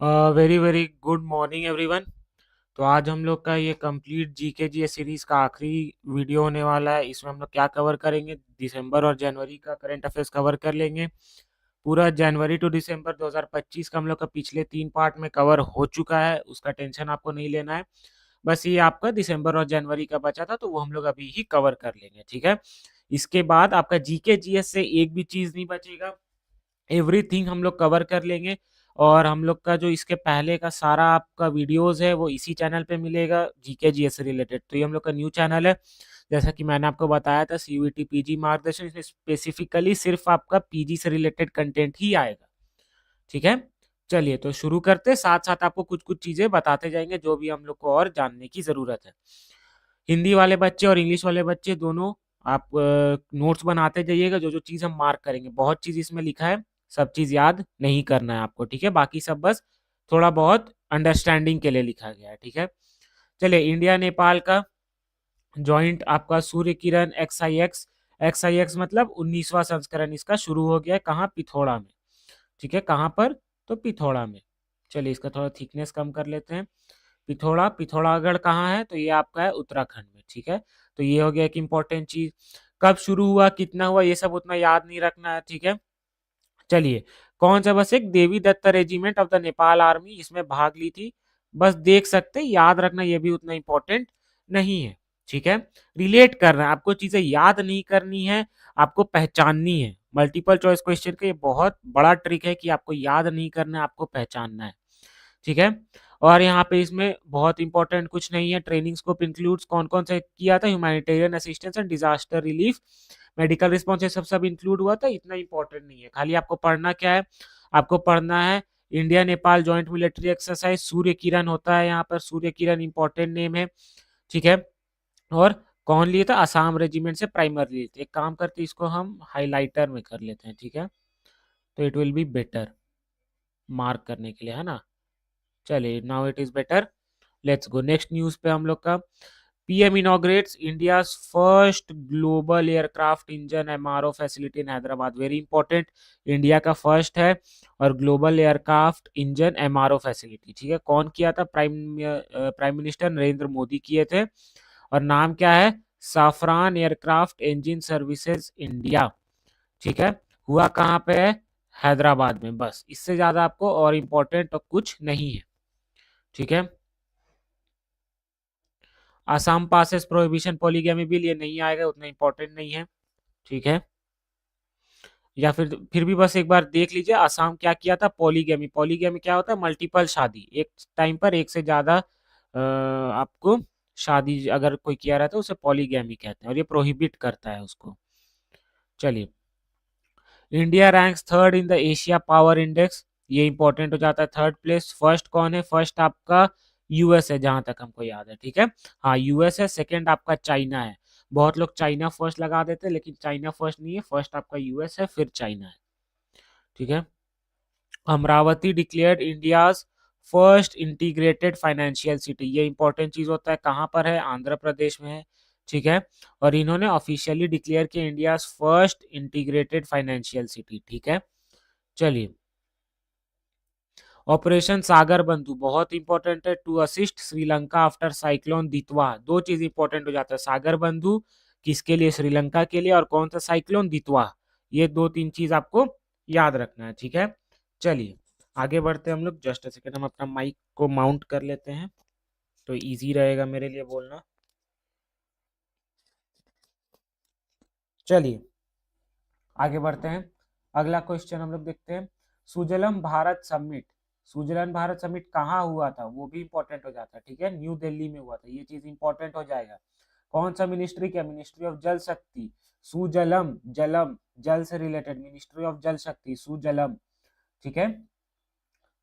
Very very good morning everyone. तो आज हम लोग का ये कंप्लीट जीके जीएस सीरीज का आखिरी वीडियो होने वाला है। इसमें हम लोग क्या कवर करेंगे, दिसंबर और जनवरी का करंट अफेयर्स कवर कर लेंगे। पूरा जनवरी टू दिसंबर 2025 का हम लोग का पिछले 3 पार्ट में कवर हो चुका है, उसका टेंशन आपको नहीं लेना है। बस ये आपका दिसंबर और जनवरी का बचा था, तो वो हम लोग अभी ही कवर कर लेंगे, ठीक है। इसके बाद आपका जीके जीएस से एक भी चीज नहीं बचेगा, एवरीथिंग हम लोग कवर कर लेंगे। और हम लोग का जो इसके पहले का सारा आपका वीडियोस है वो इसी चैनल पे मिलेगा, जीके जीएस से रिलेटेड। तो ये हम लोग का न्यू चैनल है, जैसा कि मैंने आपको बताया था, सीयूईटी पीजी मार्गदर्शन। इसमें स्पेसिफिकली सिर्फ आपका पीजी से रिलेटेड कंटेंट ही आएगा, ठीक है। चलिए तो शुरू करते, साथ साथ आपको कुछ कुछ चीजें बताते जाएंगे जो भी हम लोग को और जानने की जरूरत है। हिंदी वाले बच्चे और इंग्लिश वाले बच्चे दोनों आप नोट्स बनाते जाइएगा। जो जो चीज हम मार्क करेंगे, बहुत चीज इसमें लिखा है, सब चीज याद नहीं करना है आपको, ठीक है। बाकी सब बस थोड़ा बहुत अंडरस्टैंडिंग के लिए लिखा गया है, ठीक है। चलिए, इंडिया नेपाल का जॉइंट आपका सूर्य किरण एक्स आई एक्स मतलब 19वां संस्करण इसका शुरू हो गया है। कहाँ? पिथौरा में, ठीक है। कहाँ पर? तो पिथौरा में। चलिए इसका थोड़ा थिकनेस कम कर लेते हैं। पिथौरागढ़ कहाँ है? तो ये आपका है उत्तराखंड में, ठीक है। तो ये हो गया एक इंपॉर्टेंट चीज। कब शुरू हुआ, कितना हुआ, ये सब उतना याद नहीं रखना है, ठीक है। चलिए, कौन सा? बस एक Devi Datta regiment of the Nepal army इसमें भाग ली थी, बस देख सकते हैं, याद रखना ये भी उतना इंपॉर्टेंट नहीं है, ठीक है। रिलेट करना है आपको, चीजें याद नहीं करनी है, आपको पहचाननी है। मल्टीपल चॉइस क्वेश्चन का ये बहुत बड़ा ट्रिक है कि आपको याद नहीं करना है, आपको पहचानना है, ठीक है। और यहाँ पे इसमें बहुत इंपॉर्टेंट कुछ नहीं है। ट्रेनिंग स्कोप इंक्लूड्स कौन कौन से किया था? Humanitarian assistance and disaster relief, medical response, ये सब इंक्लूड हुआ था। इतना इंपॉर्टेंट नहीं है। खाली आपको पढ़ना क्या है? आपको पढ़ना है India Nepal joint military exercise Surya Kiran होता है, यहाँ पर सूर्य किरण इंपॉर्टेंट नेम है, ठीक है। और कौन लिए था? असम रेजिमेंट से प्राइमरी लिए थे। एक काम करते, इसको हम हाईलाइटर में कर लेते हैं, ठीक है। तो it will be better mark करने के लिए, है ना। चलिए, now it is better. Let's go next news पे हम लोग का। PM inaugurates India first global aircraft engine MRO facility in Hyderabad. Very important, India का फर्स्ट है और global aircraft engine MRO facility, ठीक है। कौन किया था? प्राइम मिनिस्टर नरेंद्र मोदी किए थे। और नाम क्या है? Safran aircraft engine services India, ठीक है। हुआ कहाँ पे है? हैदराबाद में। बस इससे ज्यादा आपको और इम्पोर्टेंट तो कुछ नहीं है, ठीक है। Assam passes prohibition polygamy bill, ये नहीं आएगा, उतना इंपॉर्टेंट नहीं है, ठीक है। या फिर भी बस एक बार देख लीजिए, आसाम क्या किया था? पॉलीगैमी। पॉलीगैमी क्या होता है? मल्टीपल शादी, एक टाइम पर एक से ज्यादा आपको शादी अगर कोई किया रहता है उसे पॉलीगैमी कहते हैं, और ये प्रोहिबिट करता है उसको। चलिए, India ranks third in the Asia power index, ये इंपॉर्टेंट हो जाता है। थर्ड प्लेस, फर्स्ट कौन है? फर्स्ट आपका यूएस है, जहां तक हमको याद है, ठीक है। हाँ, यूएस है। सेकंड आपका चाइना है। बहुत लोग चाइना फर्स्ट लगा देते हैं, लेकिन चाइना फर्स्ट नहीं है, फर्स्ट आपका यूएस है, फिर चाइना है, ठीक है। Amravati declared India's first integrated financial city, ये इंपॉर्टेंट चीज होता है। कहाँ पर है? आंध्र प्रदेश में है, ठीक है। और इन्होंने ऑफिशियली डिक्लेयर किया India first integrated financial city, ठीक है। चलिए, ऑपरेशन सागर बंधु बहुत इंपॉर्टेंट है, to assist Sri Lanka after cyclone Ditwah. दो चीज इंपॉर्टेंट हो जाता है, सागर बंधु किसके लिए? श्रीलंका के लिए, और कौन सा? साइक्लोन दितवा। ये दो तीन चीज आपको याद रखना है, ठीक है। चलिए आगे बढ़ते हैं हम लोग। जस्ट सेकंड, हम अपना माइक को माउंट कर लेते हैं तो इजी रहेगा मेरे लिए बोलना। चलिए आगे बढ़ते हैं। अगला क्वेश्चन हम लोग देखते हैं। सुजलम भारत समिट, सुजलान भारत समिट कहाँ हुआ था? वो भी इंपॉर्टेंट हो जाता है, ठीक है। न्यू दिल्ली में हुआ था, ये चीज इंपॉर्टेंट हो जाएगा। कौन सा मिनिस्ट्री? क्या? मिनिस्ट्री ऑफ जल शक्ति। सुजलम, जलम, जल से रिलेटेड, मिनिस्ट्री ऑफ जल शक्ति, सुजलम, ठीक है।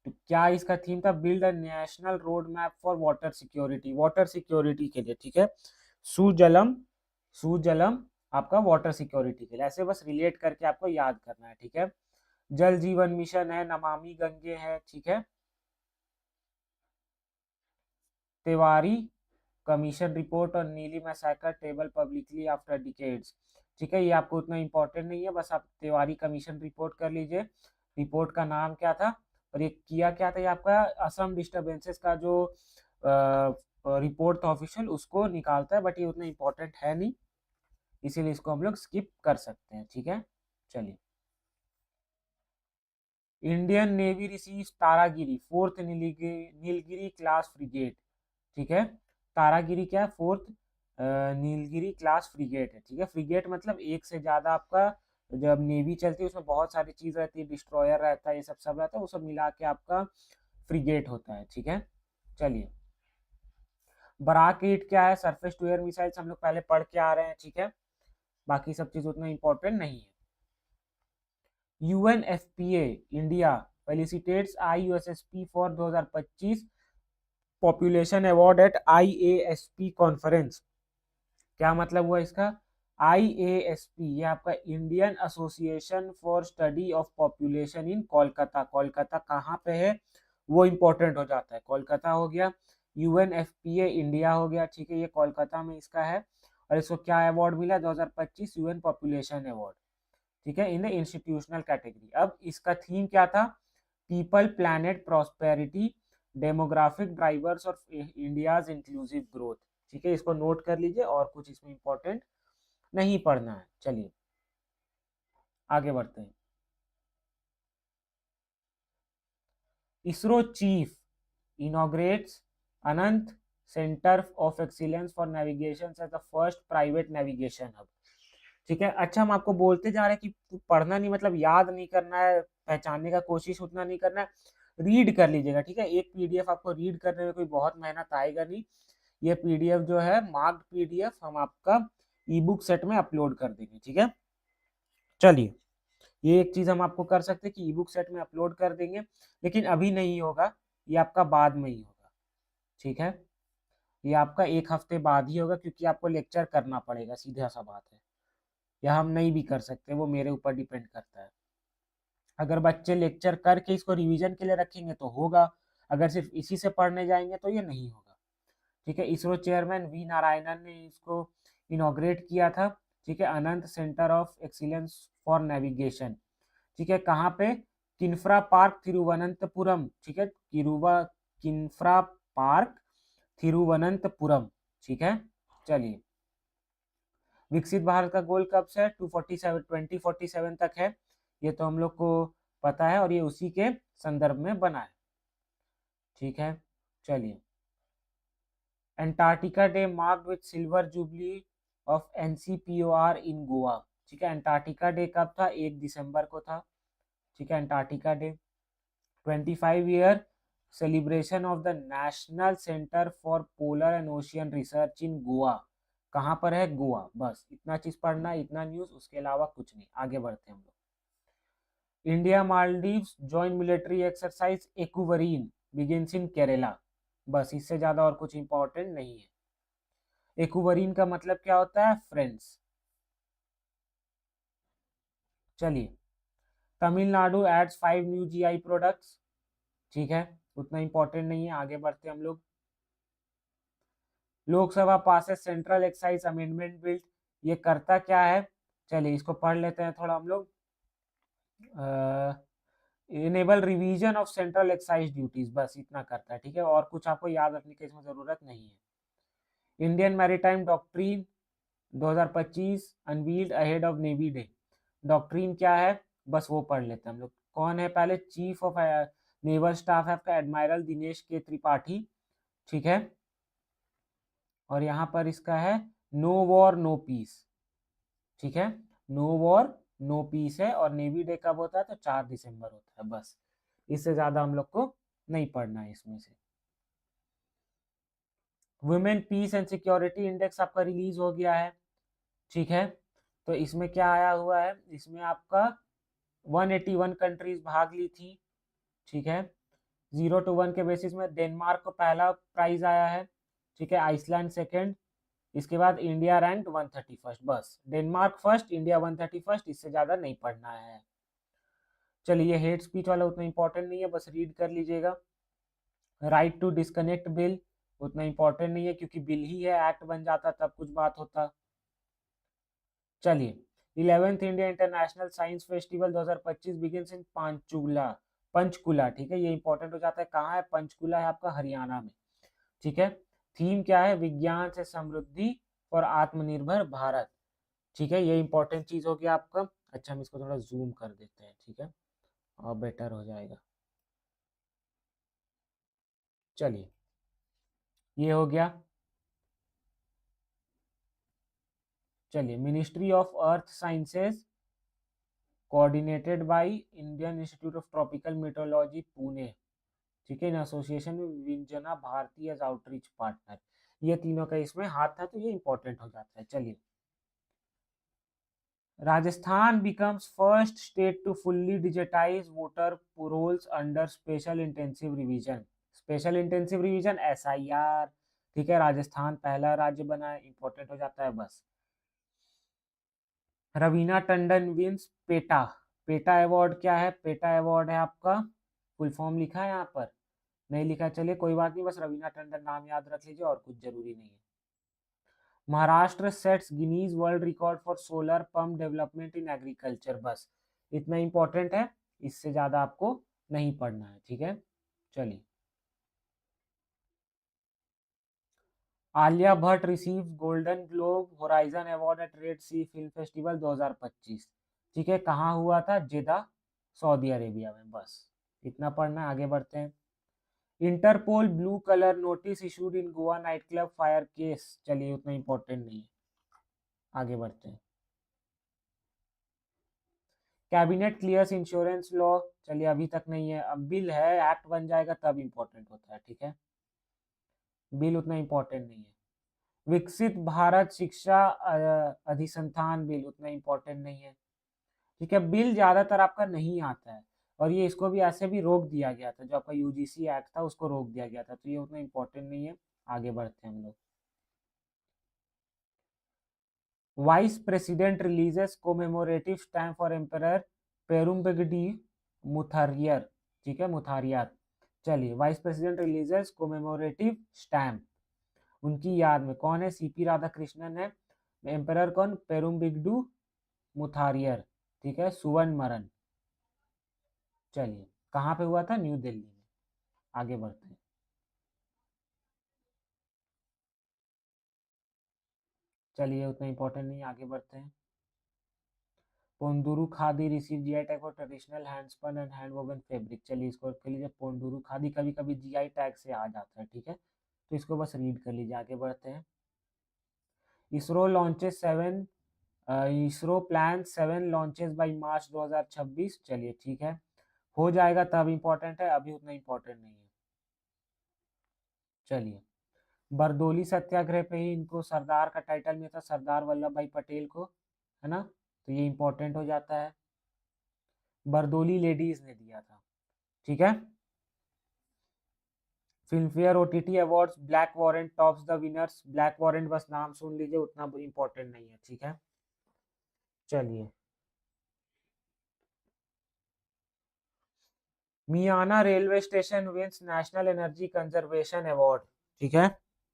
तो क्या इसका थीम था? Build a national road map for water security, water security के लिए, ठीक है। सुजलम, सुजलम आपका वाटर सिक्योरिटी के लिए। ऐसे बस रिलेट करके आपको याद करना है, ठीक है। जल जीवन मिशन है, नमामि गंगे है, ठीक है। तिवारी कमीशन रिपोर्ट और नीली मैसाकर टेबल पब्लिकली आफ्टर डिकेड्स, ठीक है। ये आपको उतना इंपॉर्टेंट नहीं है, बस आप तिवारी कमीशन रिपोर्ट कर लीजिए। रिपोर्ट का नाम क्या था? और ये किया क्या था, ये आपका असम डिस्टर्बेंसेस का जो रिपोर्ट था ऑफिशियल, उसको निकालता है, बट ये उतना इंपॉर्टेंट है नहीं, इसीलिए इसको हम लोग स्किप कर सकते हैं। ठीक है, चलिए। Indian navy receives Taragiri fourth Nilgiri class frigate. ठीक है, तारागिरी क्या है, फोर्थ नीलगिरी क्लास फ्रिगेट है। ठीक है, फ्रिगेट मतलब एक से ज्यादा आपका, जब नेवी चलती है उसमें बहुत सारी चीज रहती है, डिस्ट्रॉयर रहता है, ये सब सब रहता है, वो सब मिला के आपका फ्रिगेट होता है। ठीक है, चलिए। बराक 8 क्या है, सरफेस टू एयर मिसाइल्स, हम लोग पहले पढ़ के आ रहे हैं। ठीक है, बाकी सब चीज उतना इंपॉर्टेंट नहीं है। UNFPA India felicitates IUSSP for 2025 population award at IASP conference. क्या मतलब हुआ इसका, IASP ये आपका Indian association for study of population in Kolkata. Kolkata कहाँ पे है वो इंपॉर्टेंट हो जाता है, कोलकाता हो गया, UNFPA इंडिया हो गया। ठीक है, ये कोलकाता में इसका है, और इसको क्या अवार्ड मिला, 2025 UN पॉपुलेशन अवार्ड। ठीक है, इन इंस्टीट्यूशनल कैटेगरी। अब इसका थीम क्या था, people planet prosperity demographic drivers of India's inclusive growth. ठीक है, इसको नोट कर लीजिए, और कुछ इसमें इंपॉर्टेंट नहीं पढ़ना है। चलिए आगे बढ़ते हैं। ISRO chief inaugurates Anant centre of excellence for navigation as the first private navigation hub. ठीक है, अच्छा हम आपको बोलते जा रहे हैं कि पढ़ना नहीं मतलब याद नहीं करना है, पहचानने का कोशिश उतना नहीं करना है, रीड कर लीजिएगा। ठीक है, एक पीडीएफ आपको रीड करने में कोई बहुत मेहनत आएगा नहीं। ये पीडीएफ जो है मार्क्ड पीडीएफ हम आपका ई बुक सेट में अपलोड कर देंगे। ठीक है, चलिए, ये एक चीज हम आपको कर सकते हैं कि ई बुक सेट में अपलोड कर देंगे, लेकिन अभी नहीं होगा, ये आपका बाद में ही होगा। ठीक है, ये आपका एक हफ्ते बाद ही होगा, क्योंकि आपको लेक्चर करना पड़ेगा, सीधा सा बात है, या हम नहीं भी कर सकते, वो मेरे ऊपर डिपेंड करता है। अगर बच्चे लेक्चर करके इसको रिवीजन के लिए रखेंगे तो होगा, अगर सिर्फ इसी से पढ़ने जाएंगे तो ये नहीं होगा। ठीक है, इसरो चेयरमैन वी नारायणन ने इसको इनॉग्रेट किया था। ठीक है, Anant centre of excellence for navigation. ठीक है, कहाँ पे, किन्फ्रा पार्क तिरुवनंतपुरम। ठीक है, किन्फ्रा पार्क तिरुवनंतपुरम। ठीक है, चलिए। विकसित भारत का गोल कब से है, 2047 तक है, ये तो हम लोग को पता है, और ये उसी के संदर्भ में बना है। ठीक है, चलिए। Antarctica day marked with silver jubilee of NCPOR इन गोवा। ठीक है, एंटार्क्टिका डे कब था, 1 दिसंबर को था। ठीक है, Antarctica day. 25 year celebration of the national centre for polar and ocean research इन गोवा। कहाँ पर है, गोवा। बस इतना चीज पढ़ना है, इतना न्यूज, उसके अलावा कुछ नहीं। आगे बढ़ते हैं हम लोग। India Maldives joint military exercise Ekuverin begins in Kerala. बस इससे ज्यादा और कुछ इंपॉर्टेंट नहीं है। एक्वरीन का मतलब क्या होता है, फ्रेंड्स। चलिए, Tamil Nadu adds 5 new GI products. ठीक है, उतना इंपॉर्टेंट नहीं है, आगे बढ़ते हम लोग। Lok Sabha passes central excise amendment bill, ये करता क्या है, चलिए इसको पढ़ लेते हैं थोड़ा हम लोग। Enable revision of central excise duties, बस इतना करता है। ठीक है, और कुछ आपको याद रखने की इसमें जरूरत नहीं है। Indian maritime doctrine 2025 unveiled ahead of navy day. Doctrine क्या है, बस वो पढ़ लेते हैं हम लोग। कौन है, पहले चीफ ऑफ नेवल स्टाफ है आपका एडमायरल दिनेश के त्रिपाठी। ठीक है, और यहाँ पर इसका है नो वॉर नो पीस। ठीक है, नो वॉर नो पीस है, और नेवी डे कब होता है, तो 4 दिसंबर होता है। बस इससे ज्यादा हम लोग को नहीं पढ़ना है इसमें से। Women peace and security index आपका रिलीज हो गया है। ठीक है, तो इसमें क्या आया हुआ है, इसमें आपका 181 कंट्रीज भाग ली थी। ठीक है, 0 to 1 के बेसिस में डेनमार्क को पहला प्राइज आया है। ठीक है, आइसलैंड सेकंड, इसके बाद इंडिया रैंक 131। बस डेनमार्क फर्स्ट, इंडिया 131, इससे ज्यादा नहीं पढ़ना है। चलिए, हेट स्पीच वाला उतना इंपॉर्टेंट नहीं है, बस रीड कर लीजिएगा। राइट टू डिस्कनेक्ट बिल उतना इंपॉर्टेंट नहीं है, क्योंकि बिल ही है, एक्ट बन जाता तब कुछ बात होता। चलिए, 11th India international science festival 2025 begins in Panchula. Panchkula, ठीक है, ये इंपॉर्टेंट हो जाता है। कहाँ है पंचकुला? है आपका हरियाणा में, ठीक है। थीम क्या है? विज्ञान से समृद्धि और आत्मनिर्भर भारत, ठीक है, ये इंपॉर्टेंट चीज हो गया आपका। अच्छा, हम इसको थोड़ा जूम कर देते हैं, ठीक है, और बेटर हो जाएगा। चलिए, ये हो गया। चलिए, ministry of earth sciences coordinated by Indian institute of tropical metrology Pune, ठीक है, इन एसोसिएशन में विंजना भारती एज आउटरीच पार्टनर। ये तीनों का इसमें हाथ था, तो ये इंपॉर्टेंट हो जाता है। चलिए, Rajasthan becomes first state to fully digitize voter rolls under special intensive revision। Special intensive revision SIR, ठीक है, राजस्थान पहला राज्य बना है, इंपॉर्टेंट हो जाता है बस। Raveena Tandon wins PETA, PETA award क्या है? पेटा अवार्ड है आपका, फुल फॉर्म लिखा है यहाँ पर? नहीं लिखा, चलिए कोई बात नहीं, बस रवीना टंडन नाम याद रख लीजिए और कुछ जरूरी नहीं है। Maharashtra sets Guinness world record for solar pump development in agriculture, बस इतना इंपॉर्टेंट है, इससे ज्यादा आपको नहीं पढ़ना है, ठीक है। चलिए, Alia Bhatt receives golden globe horizon award at red sea film festival 2025, ठीक है, कहाँ हुआ था? जेदा, सऊदी अरेबिया में, बस इतना पढ़ना है, आगे बढ़ते हैं। Interpol blue colour notice issued in Goa night club fire case, चलिए उतना इंपॉर्टेंट नहीं है, आगे बढ़ते हैं। कैबिनेट क्लियर्स इंश्योरेंस लॉ, चलिए अभी तक नहीं है, अब बिल है, एक्ट बन जाएगा तब इंपॉर्टेंट होता है, ठीक है, बिल उतना इंपॉर्टेंट नहीं है। विकसित भारत शिक्षा अधिसंधान बिल उतना इंपॉर्टेंट नहीं है, ठीक है, बिल ज्यादातर आपका नहीं आता है, और ये इसको भी ऐसे भी रोक दिया गया था, जो आपका यूजीसी एक्ट था उसको रोक दिया गया था, तो ये उतना इंपॉर्टेंट नहीं है, आगे बढ़ते हैं हम लोग। Vice president releases commemorative stamp for emperor Perumbagadi Mutharaiyar, ठीक है, मुथारियार। चलिए, vice president releases commemorative stamp उनकी याद में, कौन है? सीपी राधाकृष्णन है। एम्परर कौन? पेरुम्बिगडू मुथारियर, ठीक है, सुवर्ण मरण। चलिए, कहाँ पे हुआ था? न्यू दिल्ली में, आगे बढ़ते हैं। चलिए, उतना इंपॉर्टेंट नहीं, आगे बढ़ते हैं। Ponduru khadi receive GI tag for traditional handspun and handwoven fabric, चलिए इसको कर लीजिए। पोंदुरु खादी कभी कभी जीआई टैग से आ जाता है, ठीक है, तो इसको बस रीड कर लीजिए, आगे बढ़ते हैं। ISRO launches 7, ISRO plan 7 launches by मार्च 2026, चलिए ठीक है, हो जाएगा तब इंपॉर्टेंट है, अभी उतना इंपॉर्टेंट नहीं है। चलिए, बरदोली सत्याग्रह पे ही इनको सरदार का टाइटल मिला था, सरदार वल्लभ भाई पटेल को, है ना, तो ये इंपॉर्टेंट हो जाता है, बरदोली लेडीज ने दिया था, ठीक है। Filmfare OTT awards black warrant tops the winners, black warrant बस नाम सुन लीजिए, उतना इंपॉर्टेंट नहीं है, ठीक है। चलिए, Miyana railway station wins national energy conservation award, ठीक है,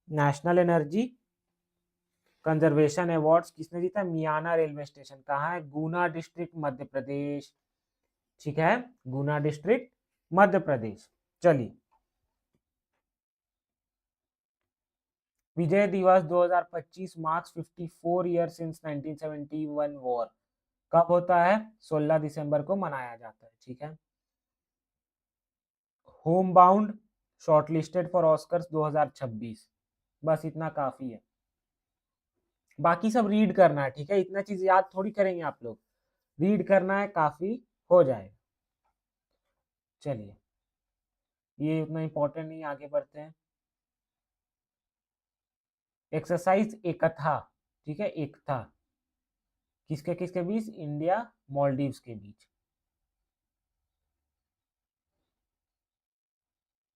नेशनल एनर्जी कंजर्वेशन अवार्ड्स किसने जीता? मियाना रेलवे स्टेशन, कहाँ है? गुना डिस्ट्रिक्ट, मध्य प्रदेश, ठीक है, गुना डिस्ट्रिक्ट, मध्य प्रदेश। चलिए, विजय दिवस 2025 मार्क्स 54 ईयर सिंस 1971 वॉर, कब होता है? 16 दिसंबर को मनाया जाता है, ठीक है। Home bound shortlisted for Oscars 2026, बस इतना काफी है, बाकी सब रीड करना है, ठीक है, इतना चीज याद थोड़ी करेंगे आप लोग, रीड करना है, काफी हो जाएगा। चलिए, ये उतना इंपॉर्टेंट नहीं, आगे बढ़ते हैं। एक्सरसाइज एकथा, ठीक है, एकता किसके किसके बीच? इंडिया मालदीव्स के बीच।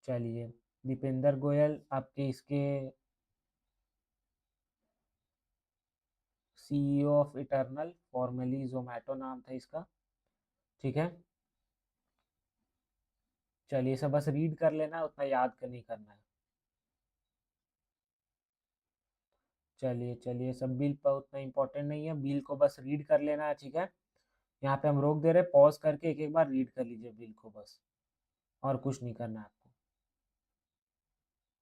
चलिए, दीपेंद्र गोयल आपके इसके CEO of eternal, formally Zomato नाम था इसका, ठीक है। चलिए, सब बस रीड कर लेना है, उतना याद कर नहीं करना है। चलिए चलिए, सब बिल पर उतना इंपॉर्टेंट नहीं है, बिल को बस रीड कर लेना है, ठीक है। यहाँ पे हम रोक दे रहे, पॉज करके एक एक बार रीड कर लीजिए बिल को बस। और कुछ नहीं करना है आपको।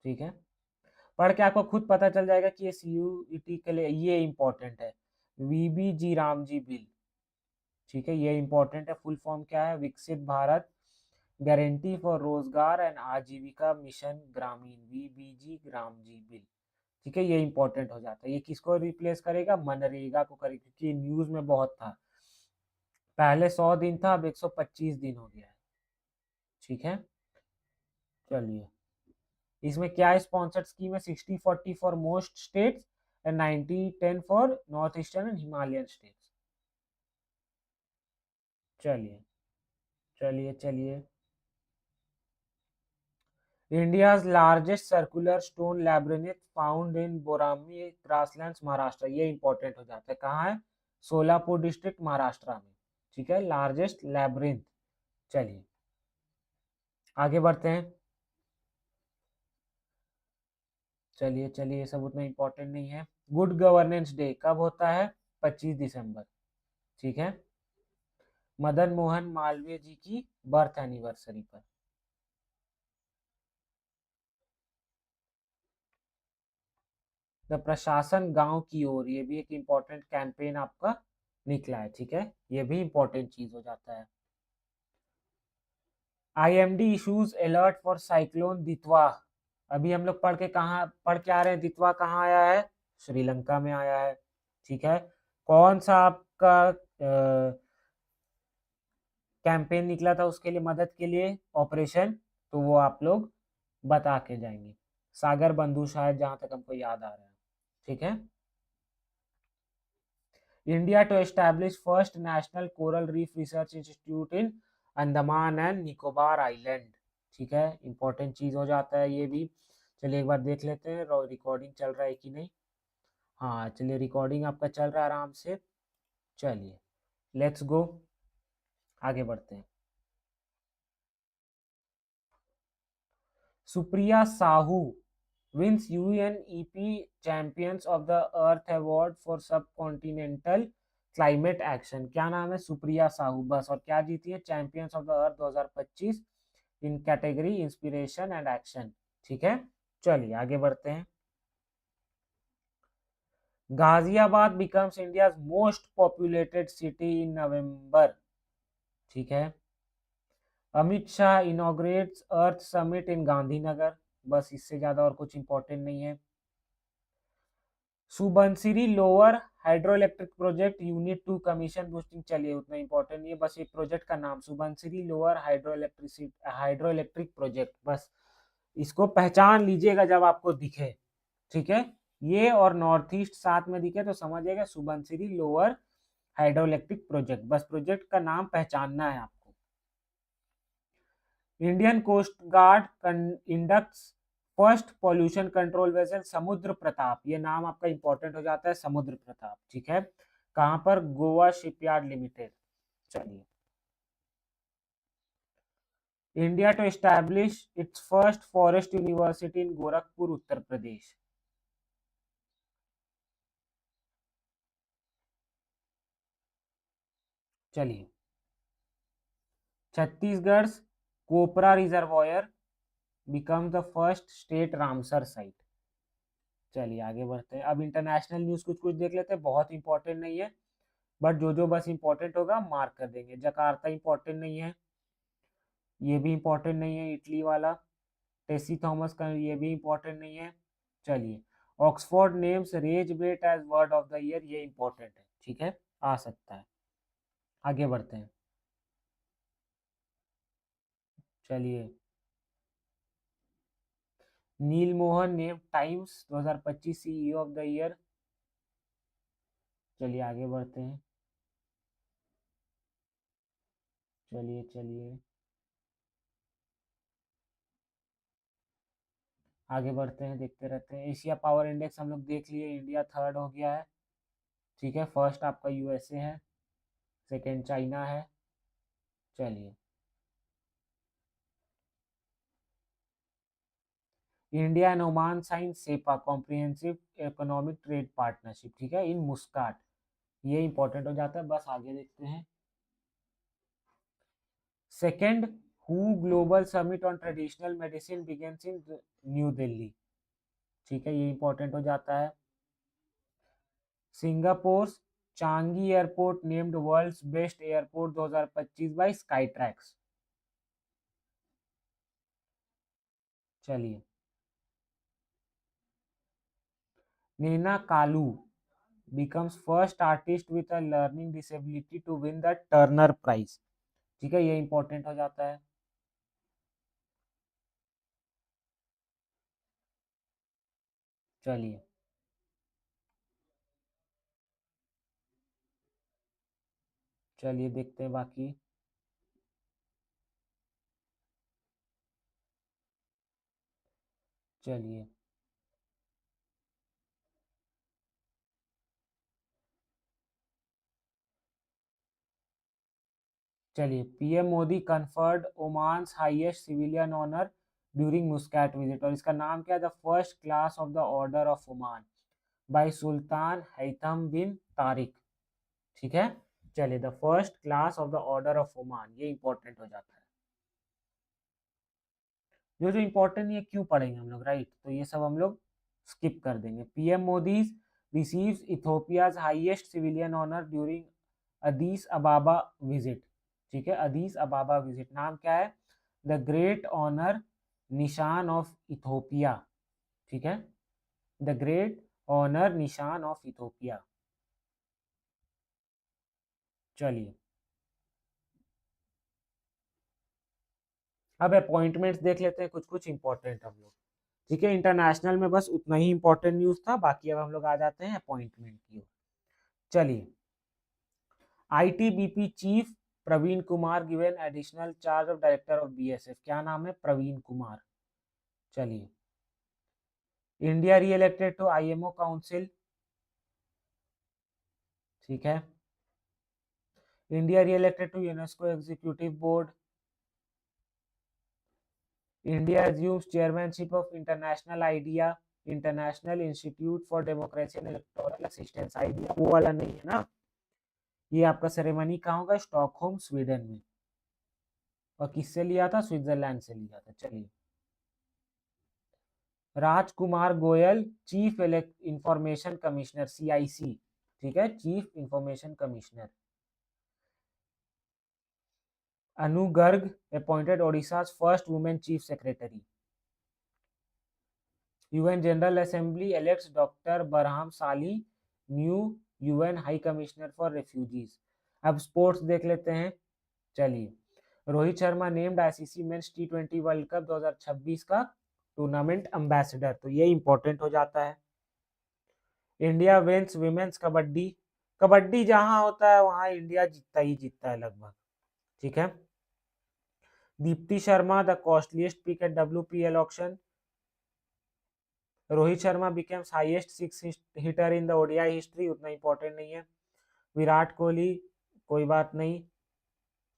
ठीक है, पढ़ के आपको खुद पता चल जाएगा कि ये CUET के लिए ये इंपॉर्टेंट है। VBG रामजी बिल, ठीक है, ये इंपॉर्टेंट है। फुल फॉर्म क्या है? विकसित भारत गारंटी फॉर रोजगार एंड आजीविका मिशन ग्रामीण, VBG रामजी बिल। ठीक है, ये इंपॉर्टेंट हो जाता है। ये किसको रिप्लेस करेगा? मनरेगा को करेगा, क्योंकि न्यूज में बहुत था। पहले 100 दिन था, अब 125 दिन हो गया है। ठीक है, चलिए, इसमें क्या स्पॉन्सर्ड स्कीम है? 60-40 for most states and 90-10 for north eastern and Himalayan states. चलिए चलिए चलिए, India's largest circular stone labyrinth found in Borami grasslands Maharashtra. ये इंपॉर्टेंट हो जाता है। कहाँ है? सोलापुर डिस्ट्रिक्ट, महाराष्ट्र में। ठीक है, लार्जेस्ट लैब्रिन्थ। चलिए आगे बढ़ते हैं। चलिए चलिए, ये सब उतना इंपॉर्टेंट नहीं है। गुड गवर्नेंस डे कब होता है? 25 दिसंबर। ठीक है, मदन मोहन मालवीय जी की बर्थ एनिवर्सरी पर। द प्रशासन गांव की ओर, ये भी एक इम्पोर्टेंट कैंपेन आपका निकला है। ठीक है, ये भी इम्पोर्टेंट चीज हो जाता है। IMD issues alert for cyclone Ditwah. अभी हम लोग पढ़ के आ रहे हैं, दितवा कहाँ आया है? श्रीलंका में आया है। ठीक है, कौन सा आपका कैंपेन निकला था उसके लिए, मदद के लिए, ऑपरेशन? तो वो आप लोग बता के जाएंगे। सागर बंधु शायद, जहां तक हमको याद आ रहा है। ठीक है, India to establish first national coral reef research institute in Andaman and Nicobar island. ठीक है, इंपॉर्टेंट चीज हो जाता है ये भी। चलिए एक बार देख लेते हैं रिकॉर्डिंग चल रहा है कि नहीं। हाँ चलिए, रिकॉर्डिंग आपका चल रहा है आराम से। चलिए लेट्स गो, आगे बढ़ते हैं। Supriya Sahu wins UNEP Champions of the Earth Award for Subcontinental Climate Action। क्या नाम है? सुप्रिया साहू, बस। और क्या जीती है? Champions of the earth 2025 in category inspiration and action. ठीक है, चलिए आगे बढ़ते हैं। Ghaziabad becomes India most populated city in November. ठीक है, Amit Shah inaugurates earth summit in Gandhinagar. बस, इससे ज्यादा और कुछ इंपॉर्टेंट नहीं है। Subansiri lower hydro electric project unit 2 commission boosting. चलिए उतना इंपॉर्टेंट नहीं है, बस ये प्रोजेक्ट का नाम Subansiri lower hydro electric project, बस इसको पहचान लीजिएगा जब आपको दिखे। ठीक है, ये और नॉर्थ ईस्ट साथ में दिखे तो समझिएगा Subansiri lower hydro electric project, बस प्रोजेक्ट का नाम पहचानना है आपको। Indian coast guard inducts first pollution control vessel Samudra Pratap. ये नाम आपका इंपॉर्टेंट हो जाता है, समुद्र प्रताप। ठीक है, कहां पर? Goa shipyard limited. चलिए, India to establish its first forest university in Gorakhpur, Uttar Pradesh. चलिए, Chhattisgarh Kopra reservoir become the first state Ramsar site. चलिए आगे बढ़ते हैं। अब इंटरनेशनल न्यूज कुछ कुछ देख लेते हैं, बहुत इंपॉर्टेंट नहीं है, बट जो जो बस इंपॉर्टेंट होगा मार्क कर देंगे। जकार्ता इंपॉर्टेंट नहीं है, ये भी इंपॉर्टेंट नहीं है। इटली वाला टेसी थॉमस का, ये भी इंपॉर्टेंट नहीं है। चलिए, Oxford names rage bait as word of the year, ये इंपॉर्टेंट है। ठीक है, आ सकता है। आगे बढ़ते हैं। चलिए, Neal Mohan name Times 2025 CEO of the year. चलिए आगे बढ़ते हैं। चलिए चलिए, आगे बढ़ते हैं, देखते रहते हैं। एशिया पावर इंडेक्स हम लोग देख लिए, इंडिया थर्ड हो गया है। ठीक है, फर्स्ट आपका USA है, सेकेंड चाइना है। चलिए, India and Oman sign CEPA comprehensive economic trade partnership. ठीक है, इन मुस्काट, ये इंपॉर्टेंट हो जाता है। बस आगे देखते हैं। सेकेंड हु global summit on traditional medicine begins in new Delhi. ठीक है, ये इंपॉर्टेंट हो जाता है। Singapore Changi airport named world's best airport 2025 by Skytrax. चलिए, Nnena Kalu becomes first artist with a learning disability to win the Turner prize. ठीक है, ये इंपॉर्टेंट हो जाता है। चलिए, चलिए देखते हैं बाकी। चलिए, चलिए, PM Modi conferred Oman's highest civilian honour during Muscat visit, और इसका नाम क्या है? The first class of the order of Oman by sultan Haitham bin Tariq. ठीक है, चलिए, the first class of the order of Oman, ये इंपॉर्टेंट हो जाता है। जो जो इंपॉर्टेंट ये क्यों पढ़ेंगे हम लोग, राइट? तो ये सब हम लोग स्किप कर देंगे। PM Modi receives Ethiopia's highest civilian honour during Addis Ababa visit. ठीक है, अदीस अबाबा विजिट, नाम क्या है? The great honour Nishan of Ethiopia. ठीक है, the great honour Nishan of Ethiopia. चलिए, अब अपॉइंटमेंट्स देख लेते हैं, कुछ कुछ इंपॉर्टेंट हम लोग। ठीक है, इंटरनेशनल में बस उतना ही इंपॉर्टेंट न्यूज था, बाकी अब हम लोग आ जाते हैं अपॉइंटमेंट की ओर। चलिए, ITBP chief Praveen Kumar given additional charge of director of BSF. क्या नाम है? प्रवीण कुमार। चलिए, India re elected to IMO council. ठीक है, India re elected to UNESCO executive board. India assumes chairmanship of international idea international institute for democracy and electoral assistance. Idea वो वाला नहीं है ना। ये आपका सेरेमनी कहाँ होगा? स्टॉकहोम स्वीडन में। और किससे लिया था? स्विट्जरलैंड से लिया था। चलिए, Rajkumar Goyal chief information commissioner CIC. ठीक है, chief information commissioner. Anu Garg appointed Odisha first women chief secretary. UN general assembly elects doctor Barham Salih new UN high commissioner for refugees. अब स्पोर्ट्स देख लेते हैं। चलिए, Rohit Sharma named ICC men's टी20 वर्ल्ड कप 2026 का tournament ambassador, तो ये इंपॉर्टेंट हो जाता है। India wins women's kabaddi. Kabaddi जहां होता है वहां इंडिया जीतता ही जीतता है लगभग। ठीक है, Deepti Sharma the costliest pick at WPL auction. Rohit Sharma becomes highest six hitter in the ODI history, उतना इंपॉर्टेंट नहीं है। विराट कोहली, कोई बात नहीं।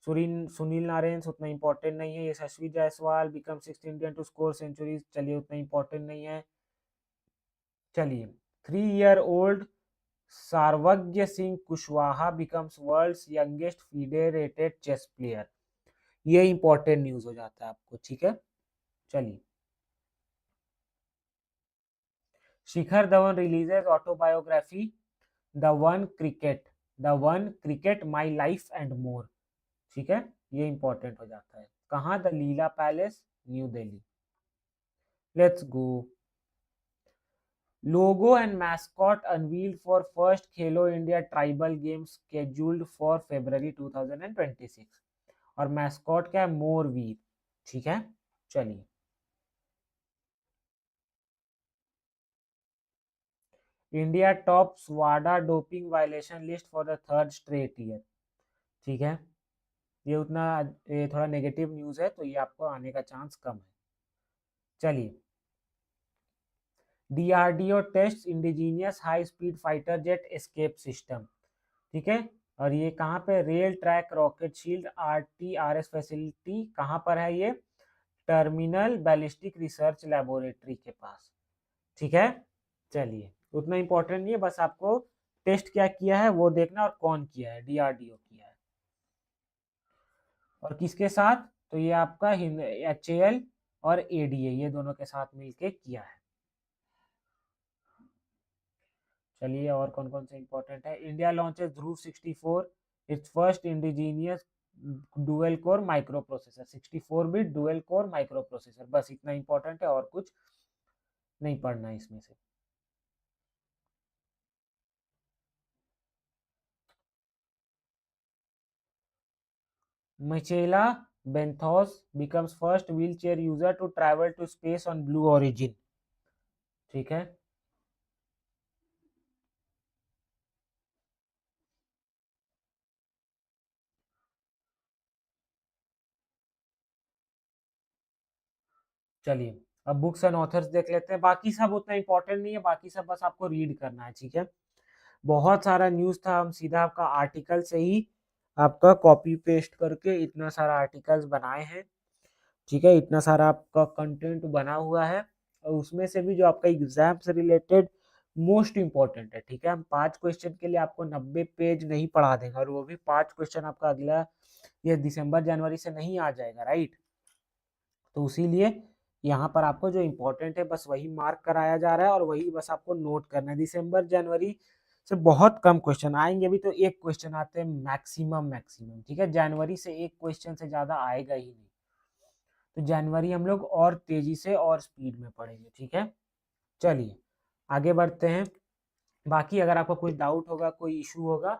सुनील नारायण, उतना इंपॉर्टेंट नहीं है। Yashasvi Jaiswal become 6th Indian to score centuries, चलिए उतना इंपॉर्टेंट नहीं है। चलिए, 3 year old Sarvagya Singh Kushwaha becomes world's youngest federated chess player. ये इंपॉर्टेंट न्यूज हो जाता है आपको। ठीक है, चलिए, Shikhar Dhawan releases autobiography the one cricket my life and more. ठीक है, ये इंपॉर्टेंट हो जाता है। कहाँ? The Leela palace, new Delhi. Let's go. Logo and mascot unveiled for first Khelo India tribal games scheduled for February 2026। और मैस्कॉट क्या है? मोरवीर। ठीक है, चलिए, India tops Wada doping violation list for the third straight year. ठीक है, ये उतना ये थोड़ा नेगेटिव न्यूज है, तो ये आपको आने का चांस कम है। चलिए, DRDO test indigenous high speed fighter jet escape system. ठीक है, और ये कहाँ पे? Rail track rocket shield RTRS facility कहाँ पर है? ये टर्मिनल बैलिस्टिक रिसर्च लेबोरेटरी के पास। ठीक है, चलिए, उतना इंपॉर्टेंट नहीं है, बस आपको टेस्ट क्या किया है वो देखना, और कौन किया है? डीआरडीओ किया है। और किसके साथ? तो ये आपका HAL और ADA ये दोनों के साथ मिलके किया है। चलिए और कौन कौन से इंपॉर्टेंट है। India launches Dhruv 64 it's first indigenous dual core micro processor, 64 bit dual core micro processor, बस इतना इंपॉर्टेंट है और कुछ नहीं पढ़ना है इसमें से। Michaela Benthos becomes first wheelchair user to travel to space on Blue Origin। ठीक है। चलिए अब बुक्स एंड ऑथर्स देख लेते हैं, बाकी सब उतना इंपॉर्टेंट नहीं है, बाकी सब बस आपको रीड करना है। ठीक है। बहुत सारा न्यूज़ था, हम सीधा आपका आर्टिकल से ही आपका कॉपी पेस्ट करके इतना सारा आर्टिकल्स बनाए हैं। ठीक है। इतना सारा आपका कंटेंट बना हुआ है और उसमें से भी जो आपका एग्जाम से रिलेटेड मोस्ट इंपॉर्टेंट है। ठीक है। हम 5 क्वेश्चन के लिए आपको 90 पेज नहीं पढ़ा देंगे और वो भी 5 क्वेश्चन आपका अगला ये दिसंबर जनवरी से नहीं आ जाएगा, राइट। तो इसीलिए यहाँ पर आपको जो इम्पोर्टेंट है बस वही मार्क कराया जा रहा है और वही बस आपको नोट करना है। दिसंबर जनवरी से बहुत कम क्वेश्चन आएंगे, अभी तो एक क्वेश्चन आते हैं मैक्सिमम मैक्सिमम। ठीक है। जनवरी से एक क्वेश्चन से ज्यादा आएगा ही नहीं, तो जनवरी हम लोग और तेजी से और स्पीड में पढ़ेंगे। ठीक है। चलिए आगे बढ़ते हैं। बाकी अगर आपको कोई डाउट होगा, कोई इशू होगा,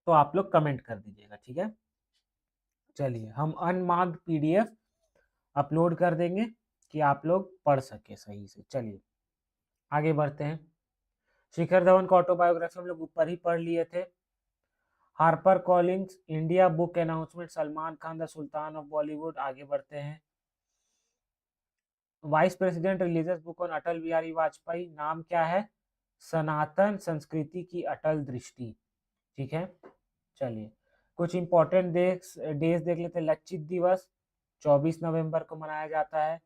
तो आप लोग कमेंट कर दीजिएगा। ठीक है। चलिए हम अनमार्क्ड PDF अपलोड कर देंगे कि आप लोग पढ़ सके सही से। चलिए आगे बढ़ते हैं। शिखर धवन का ऑटोबायोग्राफी हम लोग ऊपर ही पढ़ लिए थे। Harper Collins India book announcement, Salman Khan the sultan of Bollywood. आगे बढ़ते हैं। Vice president religious book on Atal Bihari Vajpayee, नाम क्या है? सनातन संस्कृति की अटल दृष्टि। ठीक है। चलिए कुछ इंपॉर्टेंट डेज देख लेते हैं। लचित दिवस 24 नवंबर को मनाया जाता है।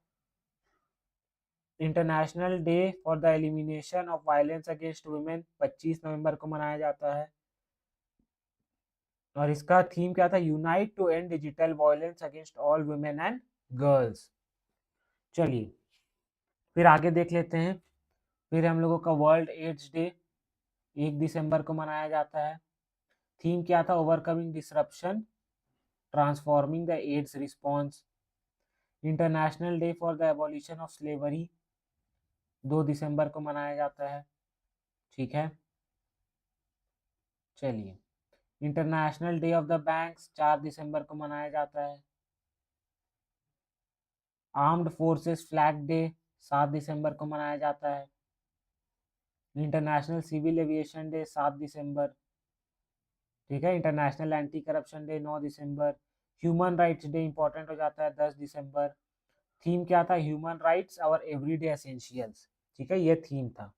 International day for the elimination of violence against women 25 नवंबर को मनाया जाता है। और इसका थीम क्या था? Unite to end digital violence against all women and girls. चलिए फिर आगे देख लेते हैं। फिर हम लोगों का वर्ल्ड एड्स डे 1 दिसंबर को मनाया जाता है। थीम क्या था? Overcoming disruption transforming the AIDS response. International day for the abolition of slavery 2 दिसंबर को मनाया जाता है। ठीक है। चलिए international day of the banks 4 दिसंबर को मनाया जाता है। आर्म्ड फोर्सेस फ्लैग डे 7 दिसंबर को मनाया जाता है। इंटरनेशनल सिविल एविएशन डे 7 दिसंबर। ठीक है। इंटरनेशनल एंटी करप्शन डे 9 दिसंबर। ह्यूमन राइट्स डे इंपॉर्टेंट हो जाता है 10 दिसंबर। थीम क्या था? ह्यूमन राइट्स और एवरीडे एसेंशियल्स। ठीक है। ये थीम था।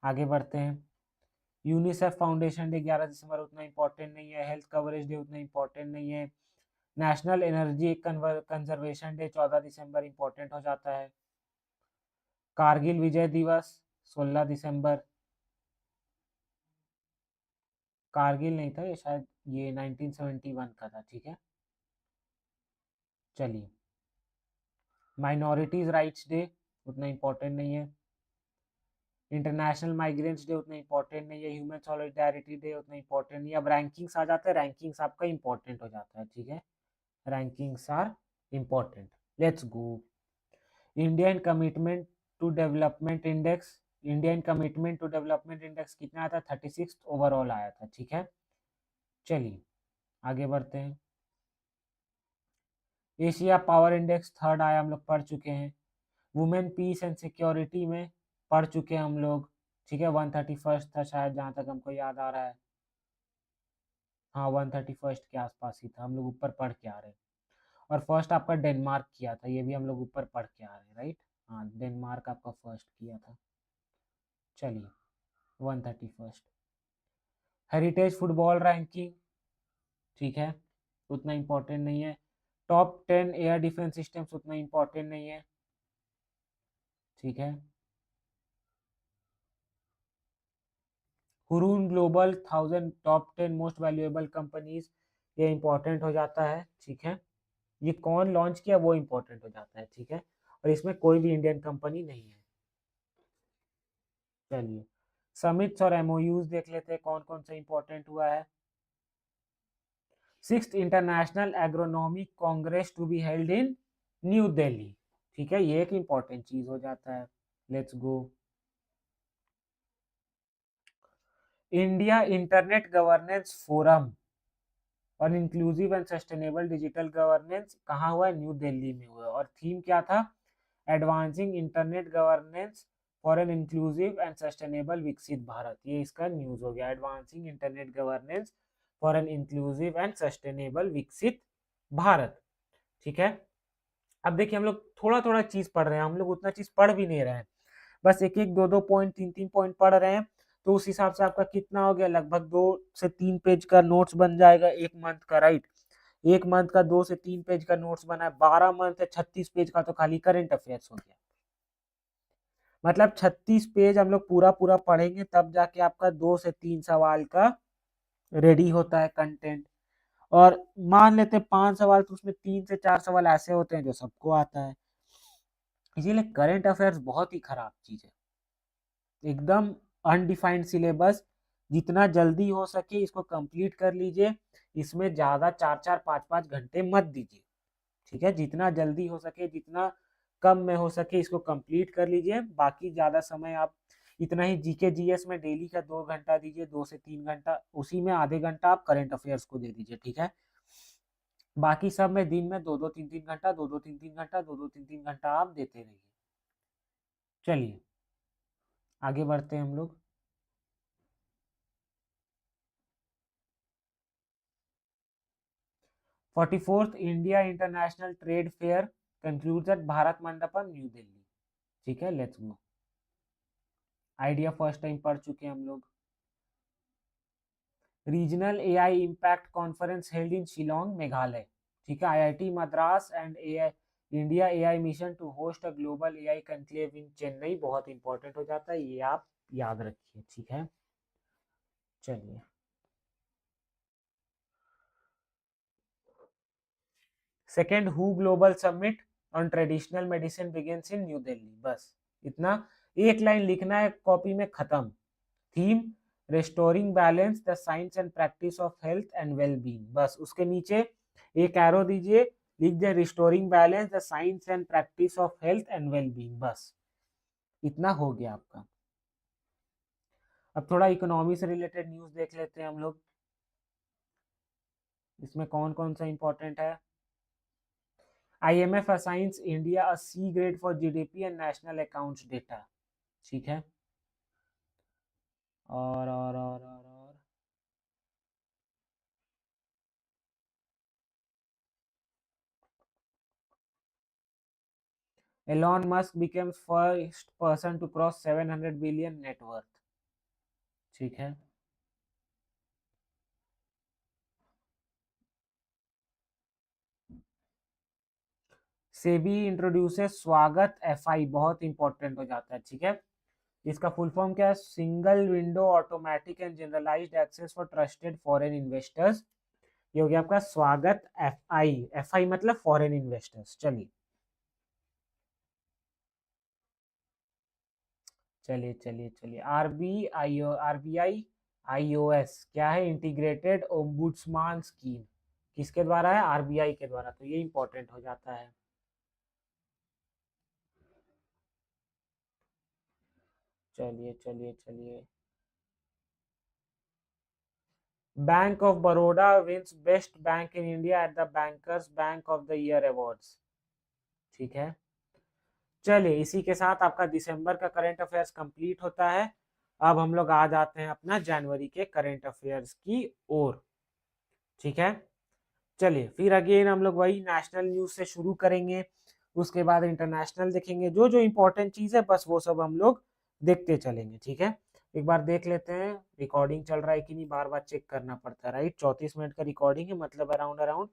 आगे बढ़ते हैं। यूनिसेफ फाउंडेशन डे 11 दिसंबर उतना इंपॉर्टेंट नहीं है। हेल्थ कवरेज डे उतना इंपॉर्टेंट नहीं है। नेशनल एनर्जी कंजर्वेशन डे 14 दिसंबर इंपॉर्टेंट हो जाता है। कारगिल विजय दिवस 16 दिसंबर। कारगिल नहीं था ये, शायद ये 1971 का था। ठीक है। चलिए माइनॉरिटीज राइट्स डे उतना इंपॉर्टेंट नहीं है। इंटरनेशनल माइग्रेंट्स डे उतना इंपॉर्टेंट नहीं है। ह्यूमन सॉलिडारिटी डे उतना इंपॉर्टेंट नहीं है। अब रैंकिंग्स आ जाते हैं, रैंकिंग्स आपका इंपॉर्टेंट हो जाता है। ठीक है। Rankings are important. Let's go. Indian commitment to development index, Indian commitment to development index कितना आया था? 36 ओवरऑल आया था। ठीक है। चलिए आगे बढ़ते हैं। एशिया पावर इंडेक्स थर्ड आया, हम लोग पढ़ चुके हैं। वुमेन पीस एंड सिक्योरिटी में पढ़ चुके हैं हम लोग। ठीक है। 131 था शायद, जहाँ तक हमको याद आ रहा है। हाँ 131 के आसपास ही था, हम लोग ऊपर पढ़ के आ रहे हैं। और फर्स्ट आपका डेनमार्क किया था, ये भी हम लोग ऊपर पढ़ के आ रहे हैं, राइट। हाँ डेनमार्क आपका फर्स्ट किया था। चलिए 131। हेरिटेज फुटबॉल रैंकिंग, ठीक है, उतना इंपॉर्टेंट नहीं है। टॉप 10 एयर डिफेंस सिस्टम्स उतना इंपॉर्टेंट नहीं है। ठीक है। Hurun global 1000 top 10 most valuable companies, ये इंपॉर्टेंट हो जाता है, ठीक है। ये कौन लॉन्च किया वो इंपॉर्टेंट हो जाता है, ठीक है। और इसमें कोई भी इंडियन कंपनी नहीं है। चलिए समिट्स और एमओयूज देख लेते हैं कौन कौन सा इंपॉर्टेंट हुआ है। 6th international agronomic congress to be held in new Delhi, ठीक है, ये एक इंपॉर्टेंट चीज हो जाता है। Let's go. India internet governance forum और inclusive and sustainable digital governance कहाँ हुआ है? न्यू दिल्ली में हुआ। और थीम क्या था? Advancing internet governance for an inclusive and sustainable विकसित भारत। ये इसका न्यूज हो गया, advancing internet governance for an inclusive and sustainable विकसित भारत, ठीक है। अब देखिए हम लोग थोड़ा थोड़ा चीज पढ़ रहे हैं, हम लोग उतना चीज पढ़ भी नहीं रहे हैं, बस एक एक दो दो पॉइंट तीन तीन पॉइंट पढ़ रहे हैं। तो उस हिसाब से आपका कितना हो गया? लगभग 2 से 3 पेज का नोट्स बन जाएगा एक मंथ का, राइट। एक मंथ का 2 से 3 पेज का नोट्स बना है, 12 मंथ है, 36 पेज का तो खाली करंट अफेयर्स हो गया। मतलब 36 पेज हम लोग पूरा पूरा पढ़ेंगे तब जाके आपका 2 से 3 सवाल का रेडी होता है कंटेंट। और मान लेते 5 सवाल तो उसमें 3 से 4 सवाल ऐसे होते हैं जो सबको आता है। इसीलिए करंट अफेयर्स बहुत ही खराब चीज है, एकदम अनडिफाइंड सिलेबस। जितना जल्दी हो सके इसको कंप्लीट कर लीजिए, इसमें ज्यादा 4 4 5 5 घंटे मत दीजिए, ठीक है। जितना जल्दी हो सके, जितना कम में हो सके इसको कंप्लीट कर लीजिए। बाकी ज्यादा समय आप इतना ही जीके जीएस में डेली का 2 घंटा दीजिए, 2 से 3 घंटा, उसी में आधे घंटा आप करंट अफेयर्स को दे दीजिए, ठीक है। बाकी सब में दिन में 2 2 3 3 घंटा, 2 2 3 3 घंटा, 2 2 3 3 घंटा आप देते रहिए। चलिए आगे बढ़ते हैं हम लोग। 44th India international trade fair concludes at Bharat Mandapam new Delhi, ठीक है। Let's go. Idea first time पढ़ चुके हैं हम लोग। Regional AI impact conference held in Shillong Meghalaya, ठीक है। IIT Madras and AI India AI mission to host a global AI conclave in Chennai, बहुत इंपॉर्टेंट हो जाता है, ये आप याद रखिए, ठीक है। चलिए सेकेंड हु global summit on traditional medicine begins in new Delhi, बस इतना, एक लाइन लिखना है कॉपी में, खत्म। Theme restoring balance the science and practice of health and well being, बस उसके नीचे एक एरो दीजिए, लिख दे restoring balance the science and practice of health and well being, बस इतना हो गया आपका। अब थोड़ा इकोनॉमी से रिलेटेड न्यूज देख लेते हैं हम लोग, इसमें कौन कौन सा इंपॉर्टेंट है। IMF assigns India a C grade for GDP and national accounts data, ठीक है। और Elon Musk becomes first person to cross 700 billion net worth, ठीक है। सेबी इंट्रोड्यूसेस स्वागत FI, बहुत इंपॉर्टेंट हो जाता है, ठीक है। इसका फुल फॉर्म क्या है? Single window automatic and generalised access for trusted foreign investors, ये हो गया आपका स्वागत FI मतलब फॉरेन इन्वेस्टर्स। चलिए चलिए चलिए चलिए RBI IOS क्या है? इंटीग्रेटेड ओम्बुड्समान स्कीम, किसके द्वारा है? RBI के द्वारा, तो ये इंपॉर्टेंट हो जाता है। चलिए चलिए चलिए, bank of Baroda wins best bank in India at the bankers bank of the year awards, ठीक है। चलिए इसी के साथ आपका दिसंबर का करंट अफेयर्स कंप्लीट होता है। अब हम लोग आ जाते हैं अपना जनवरी के करंट अफेयर्स की ओर, ठीक है। चलिए फिर अगेन हम लोग वही नेशनल न्यूज से शुरू करेंगे, उसके बाद इंटरनेशनल देखेंगे, जो जो इंपॉर्टेंट चीज है बस वो सब हम लोग देखते चलेंगे, ठीक है। एक बार देख लेते हैं रिकॉर्डिंग चल रहा है कि नहीं, बार बार चेक करना पड़ता है, राइट। 34 मिनट का रिकॉर्डिंग है, मतलब अराउंड अराउंड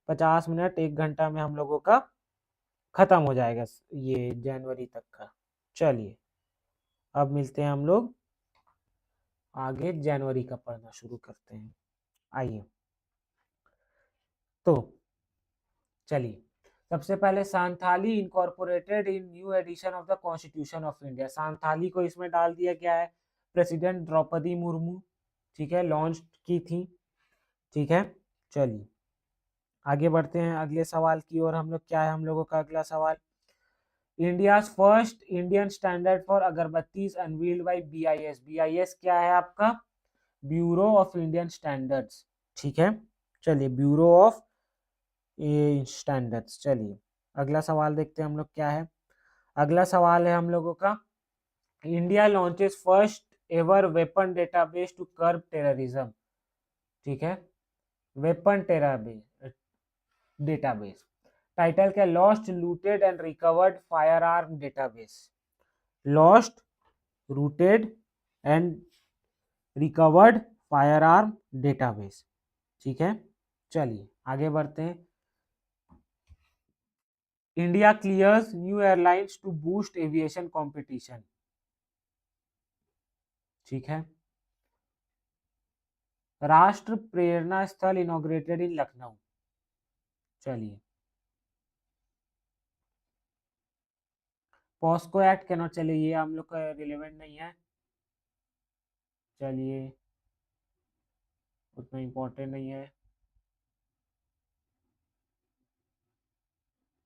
50 मिनट 1 घंटा में हम लोगों का खत्म हो जाएगा ये जनवरी तक का। चलिए अब मिलते हैं हम लोग आगे जनवरी का पढ़ना शुरू करते हैं। आइए, तो चलिए, सबसे पहले Santhali incorporated in new edition of the constitution of India. Santhali को इसमें डाल दिया गया है, प्रेसिडेंट द्रौपदी मुर्मू, ठीक है, लॉन्च की थी, ठीक है। चलिए आगे बढ़ते हैं अगले सवाल की ओर। हम लोग क्या है, हम लोगों का अगला सवाल, India first Indian standard for agarbattis unveiled by BIS. BIS क्या है आपका, ब्यूरो ऑफ इंडियन स्टैंडर्ड्स, ठीक है। चलिए, ब्यूरो ऑफ स्टैंडर्ड्स। चलिए अगला सवाल देखते हैं हम लोग क्या है। अगला सवाल है हम लोगों का, India launches first ever weapon database to curb terrorism, ठीक है, वेपन डेटाबेस। टाइटल क्या, lost looted and recovered firearm database, lost rooted and recovered firearm database, ठीक है। चलिए आगे बढ़ते हैं। India clears new airlines to boost aviation competition, ठीक है। राष्ट्र प्रेरणा स्थल इनॉग्रेटेड इन लखनऊ, चलिए। पॉस्को एक्ट कैन नॉट, चलिए ये हम लोग का रिलेवेंट नहीं है, चलिए उतना इम्पोर्टेंट नहीं है,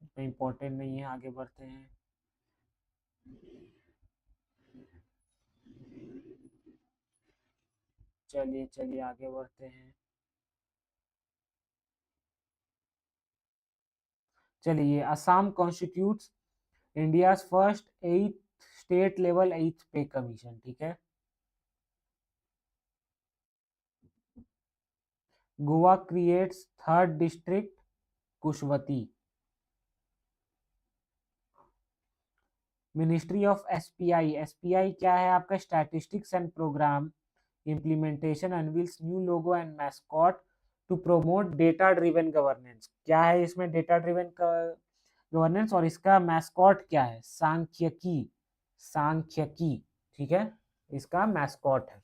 उतना इम्पोर्टेंट नहीं है, आगे बढ़ते हैं। चलिए चलिए आगे बढ़ते हैं। चलिए, Assam constitutes India first eighth state level eighth pay commission, ठीक है। Goa creates third district Kushavati. Ministry of SPI, SPI क्या है आपका, statistics and programme implementation unveils new logo and mascot to promote data driven governance. क्या है इसमें, डेटा ड्रिवन गवर्नेंस, और इसका मैस्कॉट क्या है, सांख्यिकी, सांख्यिकी, ठीक है, इसका मैस्कॉट है।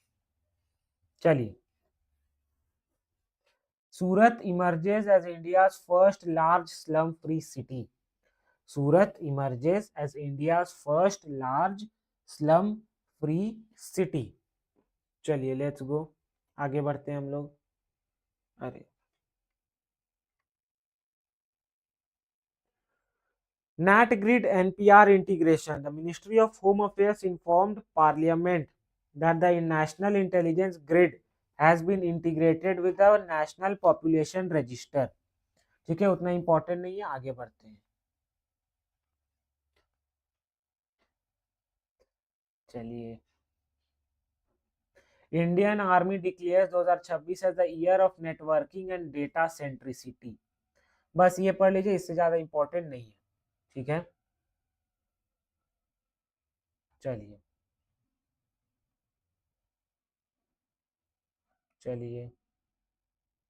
चलिए, Surat emerges as India's first large slum free city. Surat emerges as India's first large slum free city. चलिए लेट्स गो, आगे बढ़ते हैं हम लोग। अरे, NatGrid NPR integration. The Ministry of Home Affairs informed Parliament that the National Intelligence Grid has been integrated with the National Population Register. ठीक है, उतना इंपॉर्टेंट नहीं है, आगे बढ़ते हैं। चलिए, Indian army declares 2026 as the year of networking and data centricity. बस ये पढ़ लीजिए, इससे ज्यादा इंपॉर्टेंट नहीं है, ठीक है। चलिए चलिए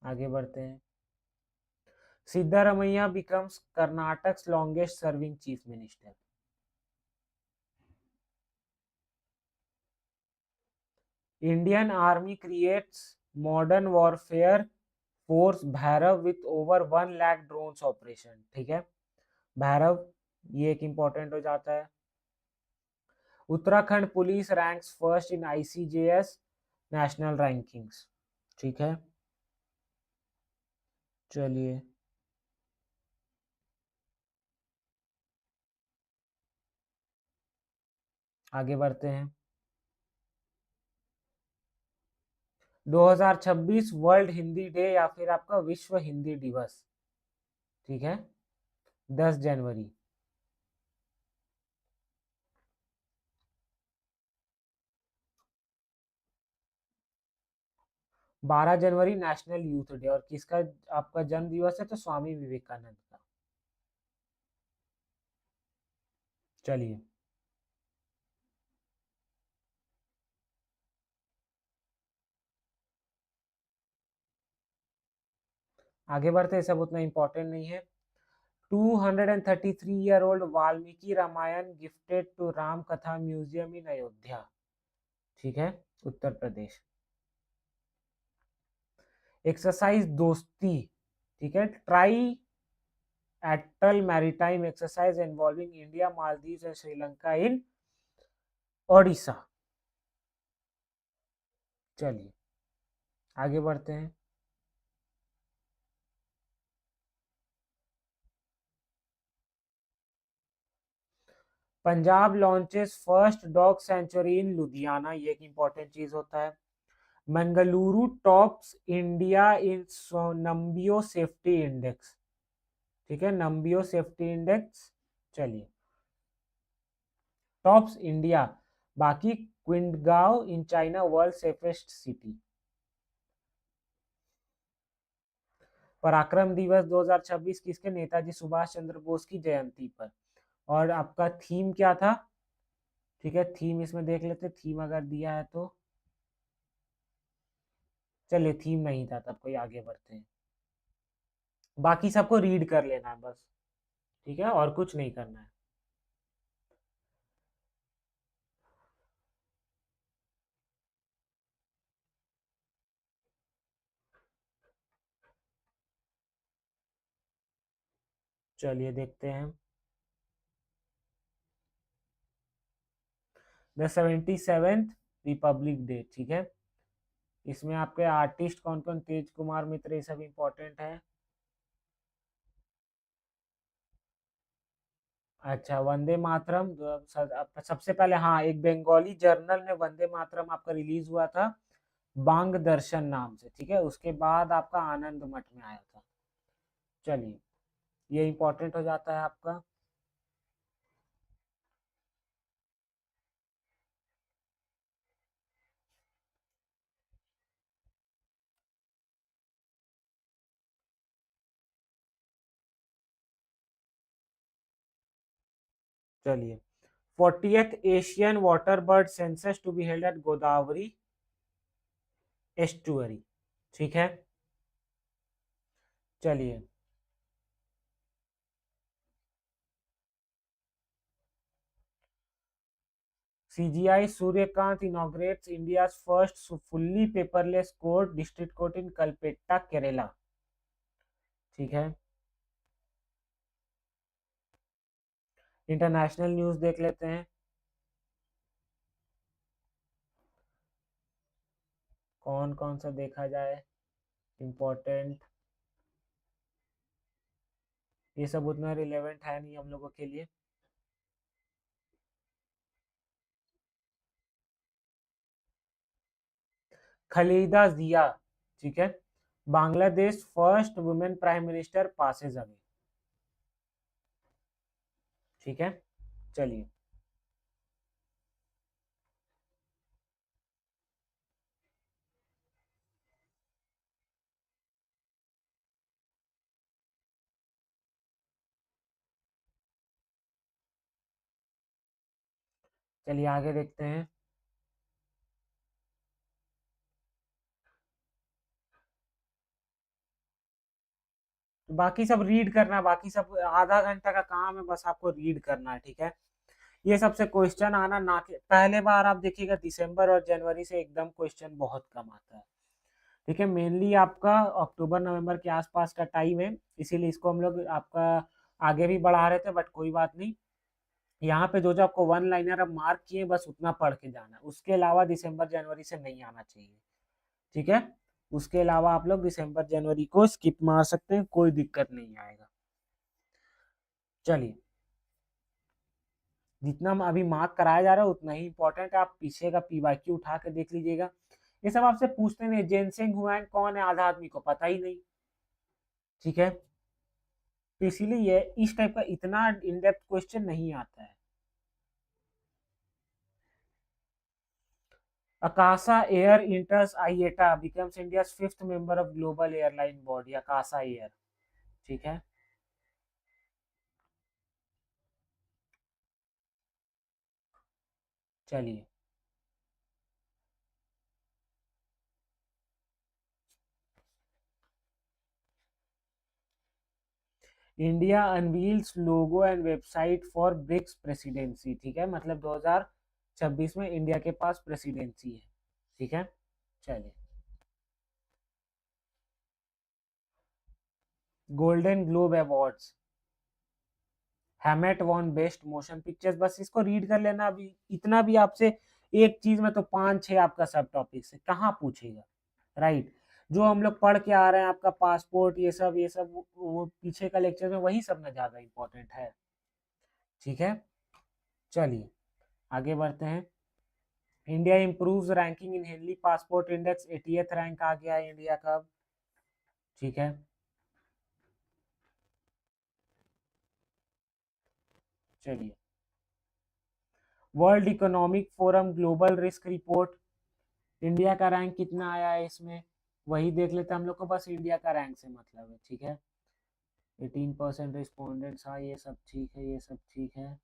आगे बढ़ते हैं। Siddaramaiah becomes Karnataka longest serving chief minister. Indian army creates modern warfare force Bhairav with over 1 lakh drones operation, ठीक है, भैरव, ये एक इंपॉर्टेंट हो जाता है। Uttarakhand police ranks first in ICJS national rankings, ठीक है। चलिए आगे बढ़ते हैं। 2026 वर्ल्ड हिंदी डे या फिर आपका विश्व हिंदी दिवस, ठीक है, 10 जनवरी। 12 जनवरी नेशनल यूथ डे, और किसका आपका जन्म दिवस है, तो स्वामी विवेकानंद का। चलिए आगे बढ़ते हैं, सब उतना इंपॉर्टेंट नहीं है। 233-year-old Valmiki Ramayana gifted to Ram Katha museum इन अयोध्या, ठीक है। उत्तर प्रदेश। एक्सरसाइज दोस्ती, ठीक है, trilateral maritime exercise involving India, Maldives and Sri Lanka in Odisha. चलिए आगे बढ़ते हैं। Punjab launches first dog sanctuary in Ludhiana, ये एक इंपॉर्टेंट चीज होता है। Mangaluru tops India in Numbeo safety index, ठीक है, नंबियो सेफ्टी इंडेक्स। चलिए, टॉप्स इंडिया, बाकी क्विंटगांव in China world safest city. Parakram Diwas 2026 किसके? नेताजी सुभाष चंद्र बोस की जयंती पर। और आपका थीम क्या था? ठीक है, थीम इसमें देख लेते, थीम अगर दिया है तो। चलिए थीम नहीं था तब, कोई आगे बढ़ते हैं। बाकी सबको रीड कर लेना है बस, ठीक है, और कुछ नहीं करना है। चलिए देखते हैं। द 77th रिपब्लिक डे, ठीक है, इसमें आपके आर्टिस्ट कौन कौन? तेज कुमार मित्र, ये सब इंपॉर्टेंट है। अच्छा, वंदे मातरम सबसे पहले, हाँ, एक बंगाली जर्नल में वंदे मातरम आपका रिलीज हुआ था बांग दर्शन नाम से, ठीक है, उसके बाद आपका आनंद मठ में आया था। चलिए, ये इंपॉर्टेंट हो जाता है आपका। चलिए, 40th Asian water bird census to be held at Godavari estuary, ठीक है। चलिए, CGI Suryakant inaugurates India first fully paperless court, district court in Kalpetta Kerala, ठीक है। इंटरनेशनल न्यूज देख लेते हैं, कौन कौन सा देखा जाए इम्पोर्टेंट। ये सब उतना रिलेवेंट है नहीं हम लोगों के लिए। खलीदा जिया, ठीक है, Bangladesh first women prime minister Passage away, ठीक है। चलिए, चलिए आगे देखते हैं। तो बाकी सब रीड करना है, बाकी सब आधा घंटा का काम है, बस आपको रीड करना है, ठीक है। ये सबसे क्वेश्चन आना ना के पहले बार आप देखिएगा, दिसंबर और जनवरी से एकदम क्वेश्चन बहुत कम आता है, ठीक है। मेनली आपका अक्टूबर नवंबर के आसपास का टाइम है, इसीलिए इसको हम लोग आपका आगे भी बढ़ा रहे थे, बट कोई बात नहीं। यहाँ पे जो जो आपको वन लाइनर अब मार्क किए, बस उतना पढ़ के जाना, उसके अलावा दिसंबर जनवरी से नहीं आना चाहिए, ठीक है। उसके अलावा आप लोग दिसंबर जनवरी को स्किप मार सकते हैं, कोई दिक्कत नहीं आएगा। चलिए, जितना अभी मार्क कराया जा रहा है उतना ही इंपॉर्टेंट है, आप पीछे का पीवाईक्यू उठा के देख लीजिएगा। ये सब आपसे पूछते नहीं, जेनसेंग हुआन कौन है, आधा आदमी को पता ही नहीं, ठीक है। तो इसीलिए ये इस टाइप का इतना इन डेप्थ क्वेश्चन नहीं आता है। Akasa air enters IATA becomes India fifth member of global airline body, Akasa air, ठीक है। चलिए, India unveils logo and website for BRICS presidency, ठीक है, मतलब 2026 में इंडिया के पास प्रेसिडेंसी है, ठीक है, चलिए। Golden globe awards, Hamnet won best motion pictures, बस इसको रीड कर लेना। अभी इतना भी आपसे एक चीज में तो 5-6 आपका सब टॉपिक से कहाँ पूछेगा, राइट। जो हम लोग पढ़ के आ रहे हैं, आपका पासपोर्ट, ये सब वो पीछे का लेक्चर में वही सब ना ज्यादा इंपॉर्टेंट है। ठीक है, चलिए आगे बढ़ते हैं। India improves ranking in Henley passport index, 80th rank आ गया है इंडिया का। ठीक है, चलिए। World economic forum global risk report, India का रैंक कितना आया है इसमें, वही देख लेते हैं। हम लोग को बस इंडिया का रैंक से मतलब है। ठीक है, 18% रिस्पोंडेंट्स, हाँ ये सब ठीक है, ये सब ठीक है।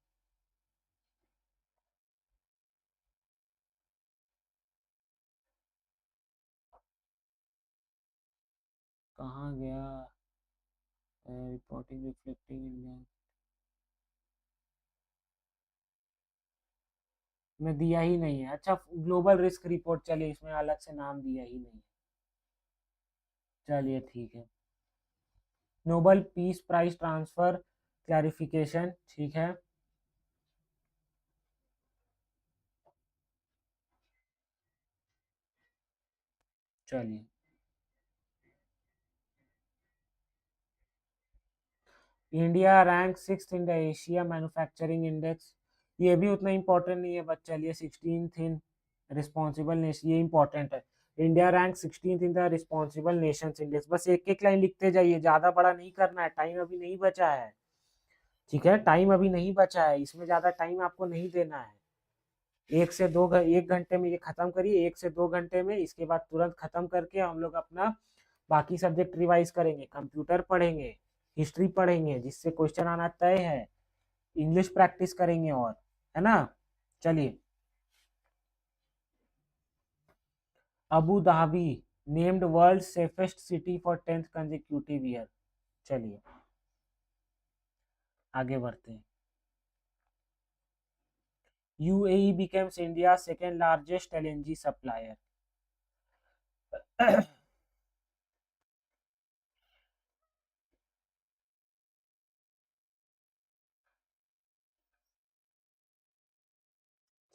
कहाँ गया रिपोर्टिंग रिफ्लेक्टिंग इंडिया, में दिया ही नहीं है। अच्छा, ग्लोबल रिस्क रिपोर्ट, चलिए इसमें अलग से नाम दिया ही नहीं है। चलिए ठीक है। Nobel peace prize transfer clarification, ठीक है। चलिए, India rank 6th in the Asia manufacturing index, ये भी उतना इंपॉर्टेंट नहीं है, बट चलिए 16th इन रिस्पॉन्सिबल नेशन, ये इंपॉर्टेंट है। India rank 16th in the responsible nations index, बस एक एक लाइन लिखते जाइए, ज्यादा बड़ा नहीं करना है, टाइम अभी नहीं बचा है। ठीक है, टाइम अभी नहीं बचा है, इसमें ज्यादा टाइम आपको नहीं देना है। 1 घंटे में ये खत्म करिए, 1 से 2 घंटे में, इसके बाद तुरंत खत्म करके हम लोग अपना बाकी सब्जेक्ट रिवाइज करेंगे, कंप्यूटर पढ़ेंगे, हिस्ट्री पढ़ेंगे जिससे क्वेश्चन आना तय है, इंग्लिश प्रैक्टिस करेंगे, और है ना। चलिए, Abu Dhabi named world safest city for 10th consecutive year. चलिए आगे बढ़ते हैं। UAE becomes India second largest LNG supplier.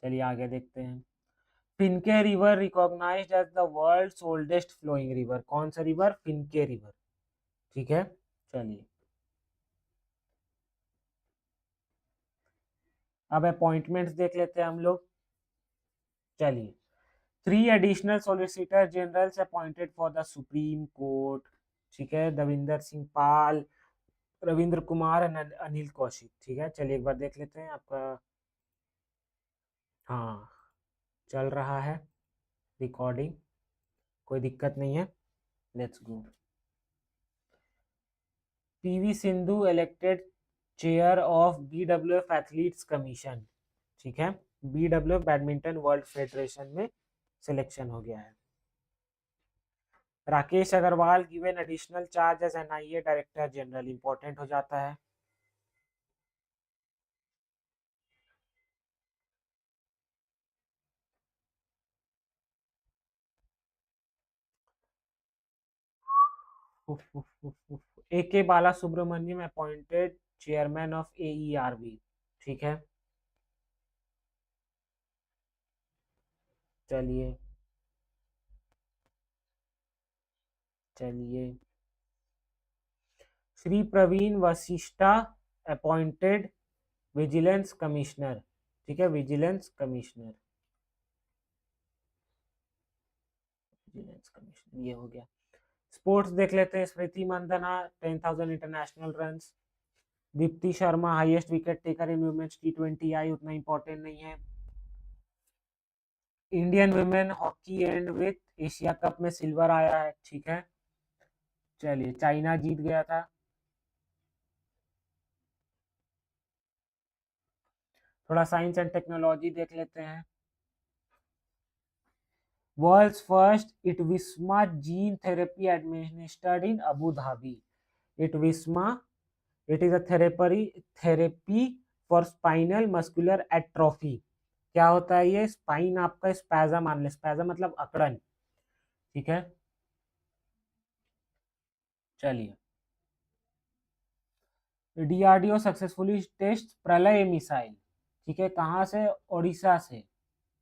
चलिए आगे देखते हैं। Finke river recognised as the world's oldest flowing river, कौन सा रिवर, फिनके रिवर। ठीक है, चलिए। अब अपॉइंटमेंट्स देख लेते हैं हम लोग। चलिए, 3 additional solicitor generals appointed for the supreme court. ठीक है, दविंदर सिंह पाल, रविंद्र कुमार, अनिल कौशिक। ठीक है, चलिए एक बार देख लेते हैं आपका। हाँ, चल रहा है रिकॉर्डिंग, कोई दिक्कत नहीं है, let's go. PV Sindhu elected chair of BWF athletes commission. ठीक है, बीडब्ल्यूएफ बैडमिंटन वर्ल्ड फेडरेशन में सिलेक्शन हो गया है। Rakesh Agarwal given additional charge as NIA director general, important हो जाता है। A K Bala Subramaniam appointed chairman of AERB. ठीक है, चलिए चलिए। Shri Praveen Vashishtha appointed vigilance commissioner. ठीक है, विजिलेंस कमिश्नर, विजिलेंस कमिश्नर ये हो गया। स्पोर्ट्स देख लेते हैं। Smriti Mandhana 10,000 international run. Deepti Sharma highest wicket taker in women's T20 I, उतना इंपॉर्टेंट नहीं है। Indian women hockey end with Asia cup में सिल्वर आया है। ठीक है, चलिए, चाइना जीत गया था। थोड़ा साइंस एंड टेक्नोलॉजी देख लेते हैं। World's first Itvisma gene therapy administered in Abu Dhabi. Itvisma, it is a therapy for spinal muscular atrophy. क्या होता है ये? स्पाइन आपका स्पैजा मान ले, स्पैजा मतलब अकड़न। ठीक है, चलिए। डीआरडीओ सक्सेसफुली टेस्ट प्रलय मिसाइल। ठीक है, कहाँ से? ओडिशा से।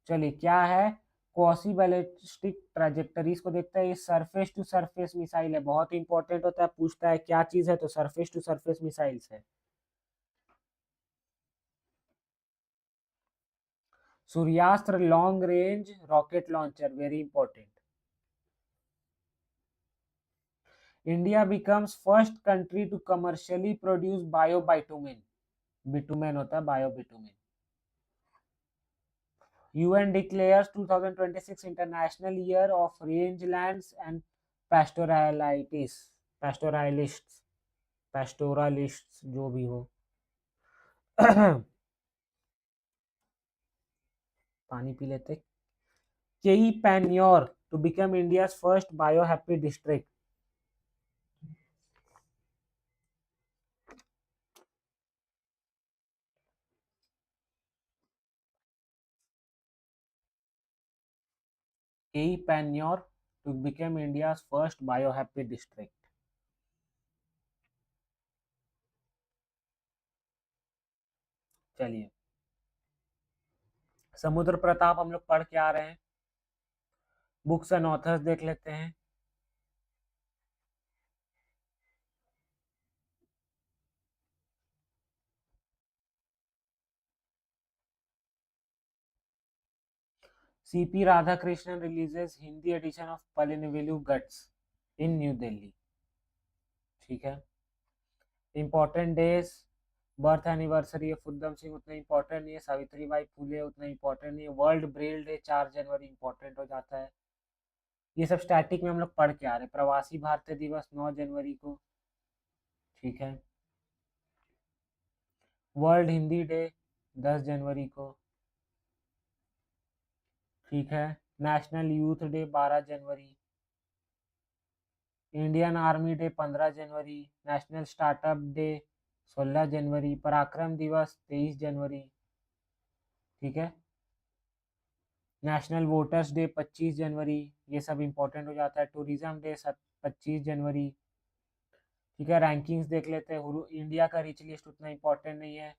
चलिए, क्या है? क्वासी बैलिस्टिक ट्रैजेक्टरीज को देखते हैं। ये सरफेस टू सरफेस मिसाइल है, बहुत इंपॉर्टेंट होता है, पूछता है क्या चीज है, तो सरफेस टू सरफेस मिसाइल्स है। Suryastra long range rocket launcher, very important. India becomes first country to commercially produce bio bitumen. Bitumen होता है bio bitumen. UN declares 2026 International Year of Rangelands and Pastoralities, pastoralists, pastoralists जो भी हो। पानी पी लेते। Keyi Panyor to become India's first bio happy district. Keyi Panyor to become India's first bio happy district. चलिए, समुद्र प्रताप हम लोग पढ़ के आ रहे हैं। बुक्स एंड ऑथर्स देख लेते हैं। CP Radhakrishnan releases Hindi edition of Palinivelu Guts in New Delhi। ठीक है, इंपॉर्टेंट डेज। बर्थ एनिवर्सरी है फुद्दम सिंह, उतना इंपॉर्टेंट नहीं है। सावित्री बाई फुले उतना इंपॉर्टेंट नहीं है। वर्ल्ड ब्रेल डे 4 जनवरी इंपॉर्टेंट हो जाता है। ये सब स्टैटिक में हम लोग पढ़ के आ रहे हैं। प्रवासी भारतीय दिवस 9 जनवरी को। ठीक है, वर्ल्ड हिंदी डे 10 जनवरी को। ठीक है, नेशनल यूथ डे 12 जनवरी। इंडियन आर्मी डे 15 जनवरी। नेशनल स्टार्टअप डे 16 जनवरी। पराक्रम दिवस 23 जनवरी। ठीक है, नेशनल वोटर्स डे 25 जनवरी। ये सब इंपॉर्टेंट हो जाता है। टूरिज्म डे 25 जनवरी। ठीक है, रैंकिंग्स देख लेते हैं। इंडिया का रिच लिस्ट उतना इंपॉर्टेंट नहीं है।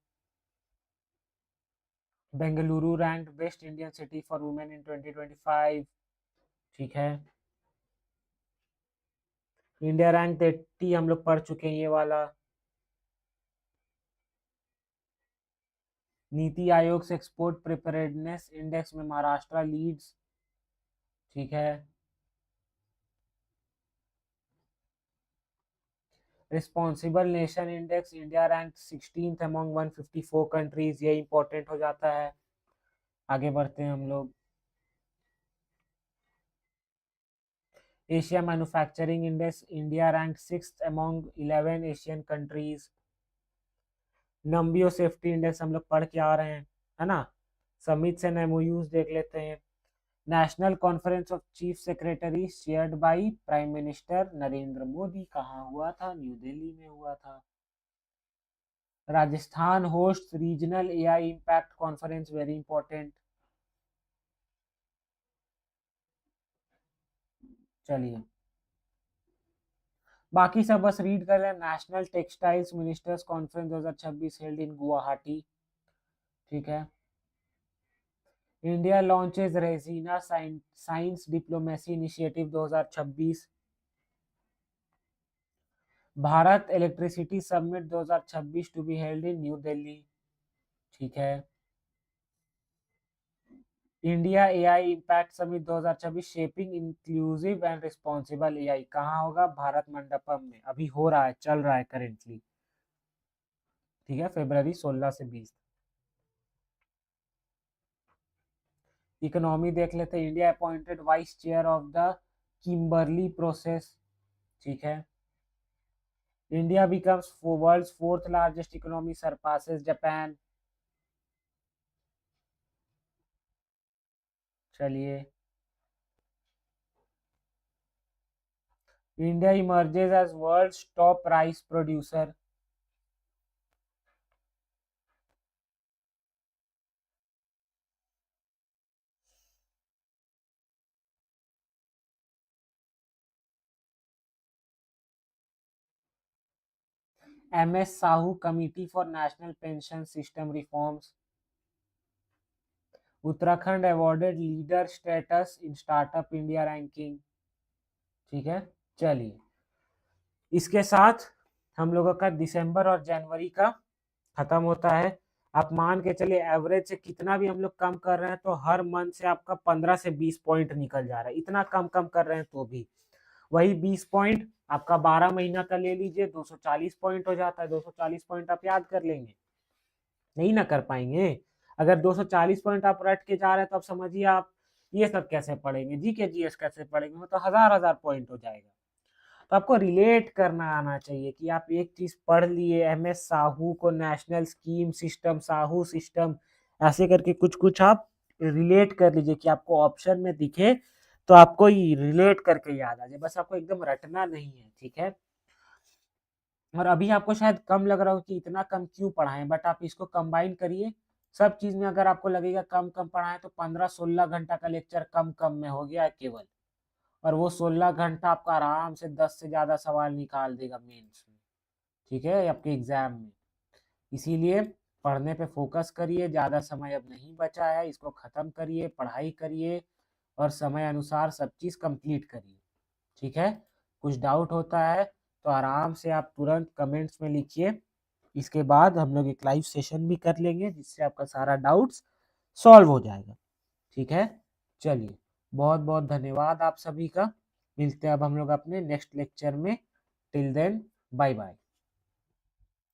Bengaluru rank best Indian city for women in 2025। ठीक है, इंडिया रैंक 80 हम लोग पढ़ चुके हैं ये वाला। नीति आयोग से एक्सपोर्ट प्रिपेरेडनेस इंडेक्स में महाराष्ट्र लीड्स। ठीक है, responsible nation index India rank 16th among 154 countries, ये इंपॉर्टेंट हो जाता है। आगे बढ़ते हैं हम लोग। Asia manufacturing index India rank 6th among 11 Asian countries. Numbeo safety index हम लोग पढ़ के आ रहे हैं, है ना। समिट्स एंड एमओयूज देख लेते हैं। National conference of chief secretary shared by prime minister Narendra Modi, कहाँ हुआ था? न्यू दिल्ली में हुआ था। Rajasthan host regional AI impact conference, very important. चलिए, बाकी सब बस रीड कर लें। National textiles ministers conference 2026 held in Guwahati. ठीक है, India launches Regina science diplomacy initiative 2026। Bharat electricity summit 2026 to be held in new Delhi. ठीक है, India AI impact summit 2026 shaping inclusive and responsible AI, कहाँ होगा? भारत मंडपम में। अभी हो रहा है, चल रहा है करेंटली। ठीक है, फरवरी 16 से 20। इकोनॉमी देख लेते हैं। India appointed vice chair of the Kimberley process. ठीक है, India becomes world's fourth largest economy, surpasses Japan. चलिए, India emerges as world's top rice producer. MS Sahu committee for national pension system reforms, Uttarakhand awarded leader status in startup India ranking. ठीक है, चलिए इसके साथ हम लोगों का दिसंबर और जनवरी का खत्म होता है। आप मान के चलिए एवरेज से कितना भी हम लोग कम कर रहे हैं तो हर मंथ से आपका 15 से 20 पॉइंट निकल जा रहा है। इतना कम कम कर रहे हैं तो भी वही 20 पॉइंट आपका 12 महीना का ले लीजिए, 240 पॉइंट हो जाता है। 240 पॉइंट आप याद कर लेंगे? नहीं ना कर पाएंगे। अगर 240 पॉइंट आप रट के जा रहे हैं तो आप समझिए आप ये सब कैसे पढ़ेंगे, जीके जीएस कैसे पढ़ेंगे, वो तो हजार हजार पॉइंट हो जाएगा। तो आपको रिलेट करना आना चाहिए कि आप एक चीज पढ़ लिए, MS साहू को national scheme system, Sahu system, ऐसे करके कुछ कुछ आप रिलेट कर लीजिए कि आपको ऑप्शन में दिखे तो आपको रिलेट करके याद आ जाए। बस आपको एकदम रटना नहीं है, ठीक है। और अभी आपको शायद कम लग रहा हो कि इतना कम क्यों पढ़ाएं, बट आप इसको कंबाइन करिए सब चीज में। अगर आपको लगेगा कम कम पढ़ाएं तो 15-16 घंटा का लेक्चर कम कम में हो गया केवल, और वो 16 घंटा आपका आराम से 10 से ज्यादा सवाल निकाल देगा मेंस में, ठीक है, आपके एग्जाम में। इसीलिए पढ़ने पे फोकस करिए, ज्यादा समय अब नहीं बचा है, इसको खत्म करिए, पढ़ाई करिए और समय अनुसार सब चीज कंप्लीट करिए, ठीक है। कुछ डाउट होता है तो आराम से आप तुरंत कमेंट्स में लिखिए। इसके बाद हम लोग एक लाइव सेशन भी कर लेंगे जिससे आपका सारा डाउट्स सॉल्व हो जाएगा, ठीक है। चलिए, बहुत बहुत धन्यवाद आप सभी का। मिलते हैं अब हम लोग अपने नेक्स्ट लेक्चर में। Till then, bye bye.